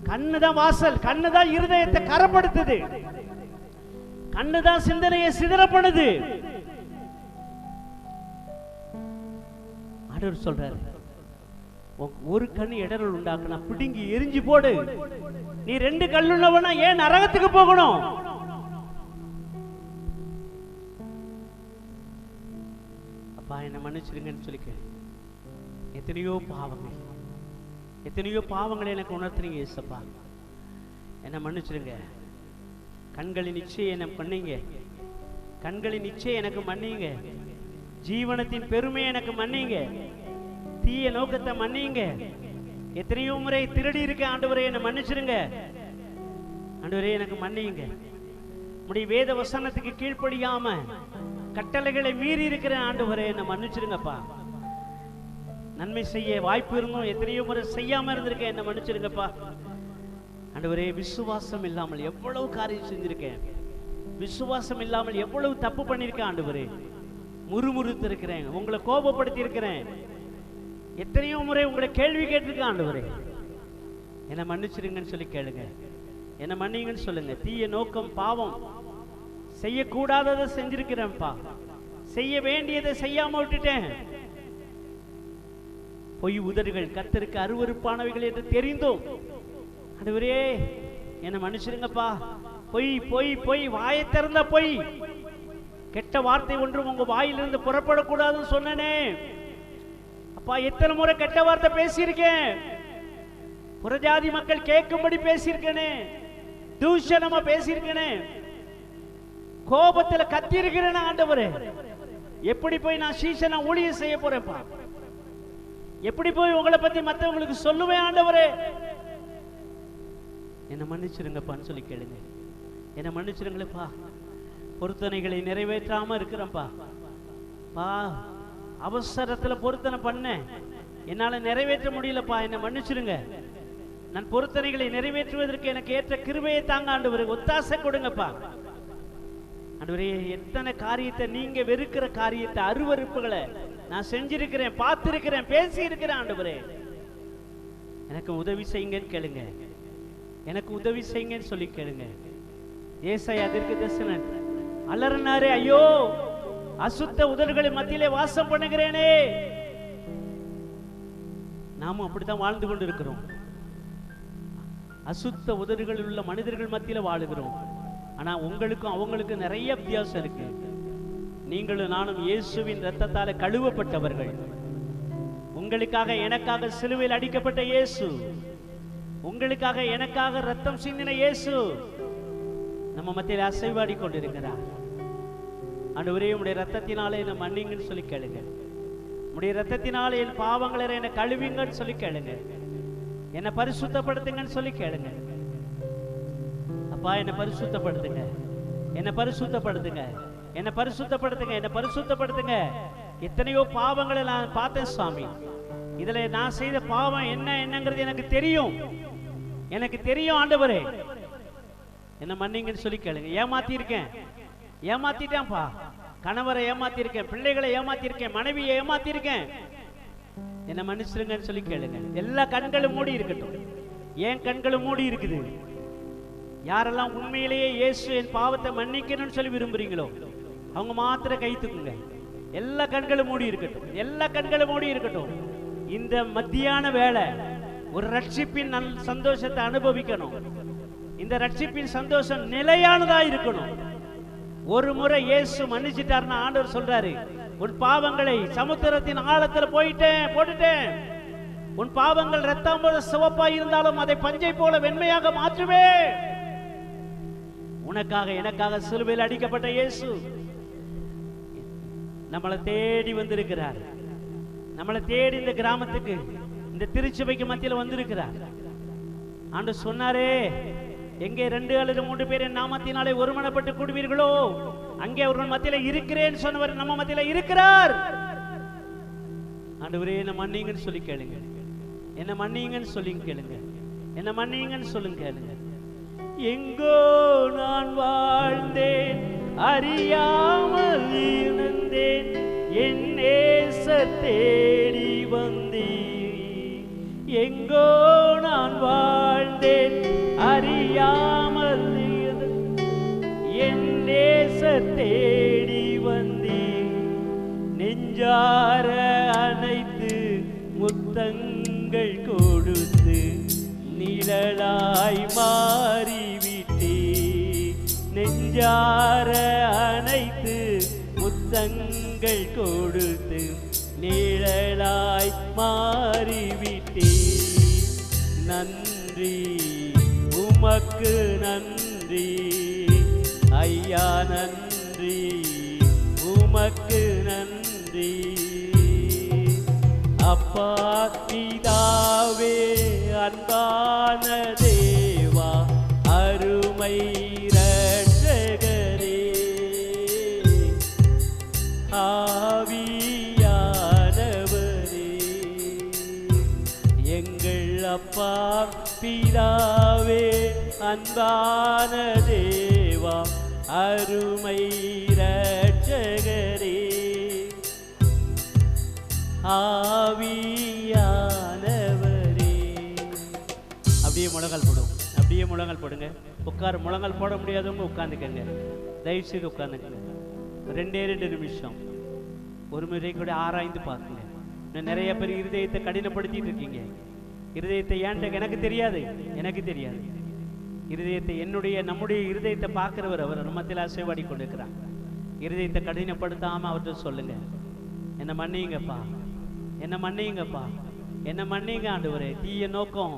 கண்ணுதான் வாசல். கண்ணுதான் இருதயத்தை கரப்படுத்துது, கண்ணுதான் சிந்தனையை சிதறப்படுது. ஆண்டவர் சொல்றாரு, ஒரு கண்ணு இடரல் உண்டாக்குனா பிடுங்கி எரிஞ்சு போடு. நீ 2 கண்ணுள்ளவனா ஏன் நரகத்துக்கு போகணும்? அப்பா என்ன மன்னிச்சிருங்கன்னு சொல்லிக்க. எத்தனையோ பாவங்கள், எத்தனையோ பாவங்களை எனக்கு உணர்த்துறீங்க ஏசப்பா, என்ன மன்னிச்சிருங்க. கண்களின் நிச்சயம் என்ன பண்ணீங்க, கண்களின் நிச்சயம் எனக்கு மன்னிங்க. ஜீவனத்தின் பெருமை எனக்கு மன்னிங்க. தீய நோக்கத்தை மன்னிங்க. எத்தனையோ முறை திருடி இருக்க ஆண்டவரே, என்னை மன்னிச்சிருங்க ஆண்டவரே, எனக்கு மன்னியுங்க. உம்முடைய வேத வசனத்துக்கு கீழ்ப்படியாம கட்டளைகளை மீறி இருக்கிறேன் ஆண்டவரே, என்னை மன்னிச்சிருங்கப்பா. நன்மை செய்ய வாய்ப்பு இருந்தும் எத்தனையோ முறை செய்யாம இருந்திருக்கேன், என்னை மன்னிச்சிருங்கப்பா ஆண்டவரே. விசுவாசம் இல்லாமல் எவ்வளவு காரியம் செஞ்சிருக்கேன், விசுவாசம் இல்லாமல் எவ்வளவு தப்பு பண்ணிருக்கேன் ஆண்டவரே. முறுமுறுத்து இருக்கிறேன், உங்களை கோபப்படுத்தி இருக்கிறேன், எத்தனையோ முறை உங்களை கேள்வி கேட்டிருக்கேன் ஆண்டவரே, என்னை மன்னிச்சிருங்கன்னு சொல்லி கேளுங்க. என்னை மன்னிங்கன்னு சொல்லுங்க. தீய நோக்கம், பாவம், செய்யக்கூடாததை செஞ்சிருக்கிறேன்ப்பா, செய்ய வேண்டியதை செய்யாம விட்டுட்டேன். பொய் உதடுகள் கர்த்தருக்கு அருவருப்பானவைகள் என்று தெரிந்தும் ஆண்டவரே என்னை மன்னிச்சிருங்கப்பா. பொய் பொய் பொய், வாயை திறந்த பொய், கெட்ட வார்த்தை ஒன்றும் உங்க வாயிலிருந்து புறப்படக்கூடாதுன்னு சொன்னனே அப்பா. எத்தனை முறை கெட்ட வார்த்தை பேசியிருக்கேன், புறஜாதி மக்கள் கேட்கும்படி பேசியிருக்கேனே, தூஷணமா பேசியிருக்கேனே, கோபத்துல கத்தி இருக்கிறேன் ஆண்டவரே. எப்படி போய் நான் சீசனா ஊழியம் செய்ய போறேன்ப்பா, எப்படி போய் உங்களை பத்தி மற்றவங்களுக்கு சொல்லுவேன் ஆண்டவரே. என்னை மன்னிச்சிருங்கப்பான்னு சொல்லி கேளுங்க. என்னை மன்னிச்சிருங்களேப்பா. பொருத்தனைகளை நிறைவேற்றாம இருக்கிறேன்ப்பா பா. அவசரத்துல பொருத்தனை பண்ண என்னால நிறைவேற்ற முடியலப்பா, என்னை மன்னிச்சிருங்க. நான் பொருத்தனைகளை நிறைவேற்றுவதற்கு எனக்கு ஏற்ற கிருபையை தாங்க ஆண்டவரே, ஒத்தாசை கொடுங்கப்பா ஆண்டவரே. எத்தனை காரியத்தை, நீங்க வெறுக்கிற காரியத்தை, அருவருப்புகளை நான் செஞ்சிருக்கிறேன், பார்த்திருக்கிறேன், பேசி இருக்கிறேன் ஆண்டவரே. எனக்கு உதவி செய்யுங்கன்னு கேளுங்க. எனக்கு உதவி செய்யுங்கன்னு சொல்லி கேளுங்க. ஏசாயா தீர்க்கதரிசனன் அலறினாரே, ஐயோ அசுத்த உதடுகளின் மத்தியிலே வாசம் பண்ணுகிறேனே. நாமும் அப்படித்தான் வாழ்ந்து கொண்டு இருக்கிறோம். அசுத்த உதடுகளில் உள்ள மனிதர்கள் மத்தியில வாழுகிறோம். ஆனா உங்களுக்கும் அவங்களுக்கும் நிறைய வித்தியாசம் இருக்கு. நீங்களும் நானும் இயேசுவின் இரத்தத்தால கழுவப்பட்டவர்கள். உங்களுக்காக எனக்காக சிலுவையில் அடிக்கப்பட்ட இயேசு, உங்களுக்காக எனக்காக ரத்தம் சிந்தின இயேசு நம்ம மத்தியில் அசைவாடி கொண்டிருக்கிறார். ஆண்டவரே உம்முடைய ரத்தத்தினாலே என்னை மன்னிங்கன்னு சொல்லி கேளுங்க. உம்முடைய ரத்தத்தினாலே என் பாவங்களை என்னை கழுவிங்கன்னு சொல்லி கேளுங்க. என்னை பரிசுத்தப்படுத்துங்கன்னு சொல்லி கேளுங்க. அப்பா என்னை பரிசுத்தப்படுத்துங்க, என்னை பரிசுத்தப்படுத்துங்க, என்னை பரிசுத்தப்படுத்துங்க, என்னை பரிசுத்தப்படுத்துங்க. எத்தனையோ பாவங்களை நான் பார்த்தேன் சுவாமி. இதுல நான் செய்த பாவம் என்னங்கிறது எனக்கு தெரியும், எனக்கு தெரியும் ஆண்டவரே. என்ன மன்னிங்கன்னு சொல்லி கேளுங்க. ஏமாத்தி இருக்கேன், ஏமாத்திட்டேன்ப்பா. கணவரை ஏமாத்தி இருக்கேன், பிள்ளைகளை ஏமாத்தி இருக்கேன், மனைவியை ஏமாத்தி இருக்கேன். என்ன மன்னிச்சிருங்கன்னு சொல்லி கேளுங்க. எல்லா கண்களும் மூடி இருக்கட்டும். ஏன் கண்களும் மூடி இருக்குது? யாரெல்லாம் உண்மையிலேயே இயேசு என் பாவத்தை மன்னிக்கணும்னு சொல்லி விரும்புறீங்களோ அவங்க மாத்திர கை தூக்குங்க. எல்லா கண்களும் மூடி இருக்கட்டும், எல்லா கண்களும் மூடி இருக்கட்டும். இந்த மத்தியான வேளை ஒரு ரட்சிப்பின் சந்தோஷத்தை அனுபவிக்கணும். இந்த ரட்சிப்பின் சந்தோஷம் நிலையானதா இருக்கணும். ஒரு முறை இயேசு மன்னிச்சிட்டாருன்னா ஆண்டவர் சொல்றாரு, உன் பாவங்களை சமுத்திரத்தின் ஆழத்துல போட்டுட்டேன். உன் பாவங்கள் ரத்தம் போல சிவப்பா இருந்தாலும் அதை பஞ்சை போல வெண்மையாக மாற்றுவே. உனக்காக எனக்காக சிலுவையில் அடிக்கப்பட்ட இயேசு நம்மளை தேடி வந்திருக்கிறார். நம்மளை தேடி இந்த கிராமத்துக்கு, இந்த திருச்சபைக்கு மத்தியில் வந்திருக்கிறார். ஆண்டவர் சொன்னாரே, எங்கே 2 அல்லது 3 பேர் என் நாமத்தினாலே ஒருமனப்பட்டு கூடுவீர்களோ அங்கே அவர்கள் மத்தியில இருக்கிறேன்னு சொன்னவர் நம்ம மத்தியில இருக்கிறார். ஆண்டவரே என்ன மன்னிங்கன்னு சொல்லி கேளுங்க. என்ன மன்னிங்கன்னு சொல்லி கேளுங்க. என்ன மன்னிங்கன்னு சொல்லுங்க கேளுங்க. எங்கோ நான் வாழ்ந்தேன், அறியாமல் இருந்தேன், என் நேசர் தேடி வந்தீர். எங்கோ நான் வாழ்ந்தேன், அறியாமல் என் நேசர் தேடி வந்தீர். நெஞ்சார அனைத்து முத்தங்கள் கொடுத்து நிழலாய் மாறிவிட்டே. நெஞ்சார அனைத்து முத்தங்கள் கொடுத்து நிழலாய் மாறிவிட்டே. நன்றி உமக்கு நன்றி ஐயா, நன்றி உமக்கு நன்றி. அப்பா பிதாவே அன்பான தேவா அருமை இரட்சகரே ஆவியானவரே எங்கள் அப்பா பிதாவே அன்பான தேவா அருமை இரட்சகரே ஆவியானவரே. அப்படியே முழங்கால் போடும், அப்படியே முழங்கால் போடுங்க. உட்கார முழங்கால் போட முடியாதவங்க உட்காந்துக்கங்க, தயவு செய்து உட்காந்துக்கங்க. 2 நிமிஷம் ஒரு முறை கூட ஆராய்ந்து பார்க்குங்க. நிறைய பேர் இருதயத்தை கடினப்படுத்திட்டு இருக்கீங்க. இருதயத்தை ஏன்ட்ட எனக்கு தெரியாது, எனக்கு தெரியாது. இருதயத்தை நம்முடைய இருதயத்தை பார்க்கிறவர் அவர் நம்மத்தில் அசைவாடி கொண்டிருக்கிறார். இருதயத்தை கடினப்படுத்தாம அவர்கிட்ட சொல்லுங்க, என்ன மன்னிங்கப்பா, என்ன மன்னிங்கப்பா, என்ன மன்னிங்க ஆண்டவரே. தீய நோக்கம்,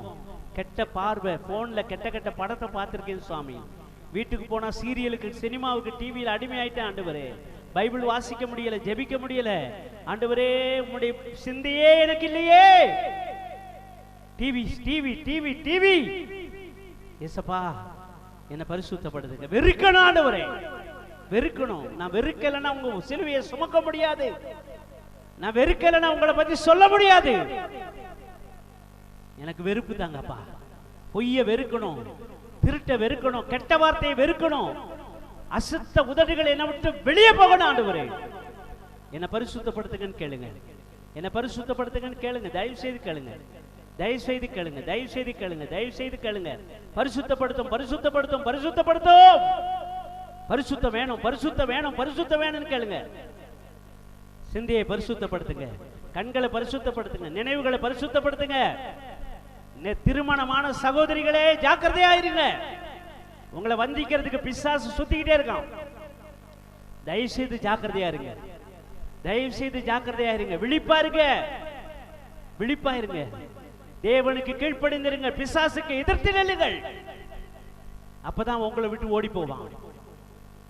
கெட்ட பார்வை, போன்ல கெட்ட கெட்ட படத்தை பார்த்திருக்கேன் சுவாமி. வீட்டுக்கு போனா சீரியலுக்கு, சினிமாவுக்கு, டிவியில் அடிமையாயிட்டேன் ஆண்டவரே. பைபிள் வாசிக்க முடியல, ஜெபிக்க முடியல ஆண்டவரே. உம்முடைய சிந்தையே எனக்கு இல்லையே. TV TV TV TV. ஏசப்பா என்ன பரிசுத்தப்படுத்துங்க. வெறுக்கணும் ஆண்டவரே, வெறுக்கணும். நான் வெறுக்கலைன்னா உங்க சிலுவையை சுமக்க முடியாது. நான் வெறுக்கலைன்னா உங்களை பத்தி சொல்ல முடியாது. எனக்கு வெறுப்பு தாங்கப்பா. பொய்ய வெறுக்கணும், திருட்ட வெறுக்கணும், கெட்ட வார்த்தையை வெறுக்கணும், அசுத்த உதடுகள் என்னை விட்டு வெளியே போகணும் ஆண்டவரே. என்னை பரிசுத்தப்படுத்துங்கன்னு கேளுங்க, என்னை பரிசுத்தப்படுத்துங்கன்னு கேளுங்க. தயவு செய்து கேளுங்க, தயவு செய்து கேளுங்க, தயவு செய்து கேளுங்க, தயவு செய்து கேளுங்க. பரிசுத்தப்படுத்தும், பரிசுத்தப்படுத்தும், பரிசுத்தப்படுத்தும். பரிசுத்தம் வேணும், பரிசுத்தம் வேணும், பரிசுத்தம் வேணும்னு கேளுங்க. சிந்தையை பரிசுத்தப்படுத்துங்க, கண்களை பரிசுத்தப்படுத்துங்க, நினைவுகளை பரிசுத்தப்படுத்துங்க. திருமணமான சகோதரிகளே ஜாக்கிரதையாயிருங்க. உங்களை வந்திக்கிறதுக்கு பிசாசு சுத்திக்கிட்டே இருக்கான். தயவு செய்து ஜாக்கிரதையா இருங்க, தயவு செய்து ஜாக்கிரதையா இருங்க. விழிப்பா இருங்க, விழிப்பா இருங்க. தேவனுக்கு கீழ்ப்படிந்திருங்க, பிசாசுக்கு எதிர்த்து நில்லுங்கள். அப்பதான் உங்களை விட்டு ஓடி போவான்.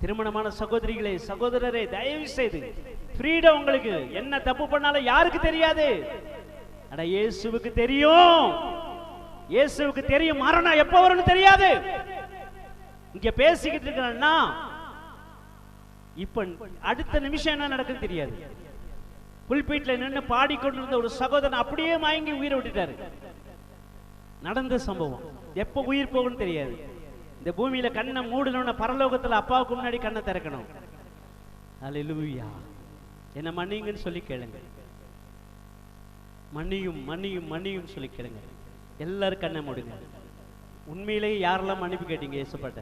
திருமணமான சகோதரிகளே சகோதரரே தயவு செய்து ஃப்ரீடம். உங்களுக்கு என்ன தப்பு பண்ணாலும் யாருக்கு தெரியாது? அட இயேசுவுக்கு தெரியும், இயேசுவுக்கு தெரியும். மரணம் எப்ப வரும்னு தெரியாது. இங்க பேசிக்கிட்டு இருக்கா, இப்ப அடுத்த நிமிஷம் என்ன நடக்குன்னு தெரியாது. புல்பீட்ல நின்று பாடிக்கொண்டிருந்த ஒரு சகோதரன் அப்படியே மயங்கி உயிரை விட்டுட்டாரு. நடந்த சம்பவம். எப்ப உயிர் போகும்னு தெரியாது. இந்த பூமியில கண்ணை மூடணும்னா பரலோகத்துல அப்பாவுக்கு முன்னாடி கண்ணை திறக்கணும். அல்லேலூயா. என்ன மன்னிங்கன்னு சொல்லி கேளுங்க, மன்னியும் மன்னியும் மன்னியும் சொல்லி கேளுங்க. எல்லாரும் கண்ணை மூடுங்க. உண்மையிலேயே யாரெல்லாம் மன்னிப்பு கேட்டீங்க இயேசுப்பட்ட?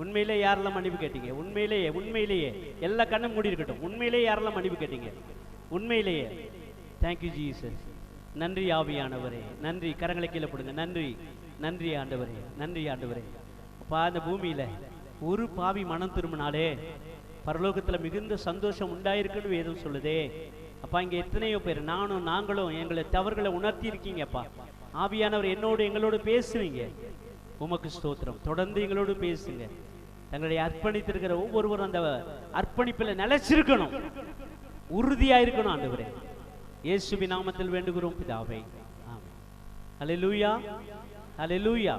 உண்மையிலே யாரெல்லாம் மன்னிப்பு கேட்டீங்க? உண்மையிலேயே உண்மையிலேயே எல்லா கண்ணும் மூடி இருக்கட்டும். உண்மையிலேயே யாரெல்லாம் மன்னிப்பு கேட்டீங்க? உண்மையிலேயே. Thank you Jesus. நன்றி ஆவியானவரே, நன்றி. கரங்களை கீழே போடுங்க. நன்றி, நன்றி ஆண்டவரே, நன்றி ஆண்டவரே. அப்பா இந்த பூமியில ஒரு பாவி மனம் திரும்பினாலே பரலோகத்துல மிகுந்த சந்தோஷம் உண்டாயிருக்குன்னு வேதம் சொல்லுதே. அப்பா இங்க எத்தனையோ பேர், நாங்களும் எங்களை தவறுகளை உணர்த்தி இருக்கீங்கப்பா. ஆவியானவர் எங்களோடு பேசுவீங்க. உமக்கு ஸ்தோத்திரம். தொடர்ந்து எங்களோடு பேசுங்க. தங்களை அர்ப்பணித்திருக்கிற ஒவ்வொருவரும் அந்த அர்ப்பணிப்பில் நிலைச்சிருக்கணும், உறுதியா இருக்கணும் ஆண்டவரே. இயேசுவின் நாமத்தில் வேண்டுகிறோம் பிதாவே. ஆமென். அல்லேலூயா, அல்லேலூயா.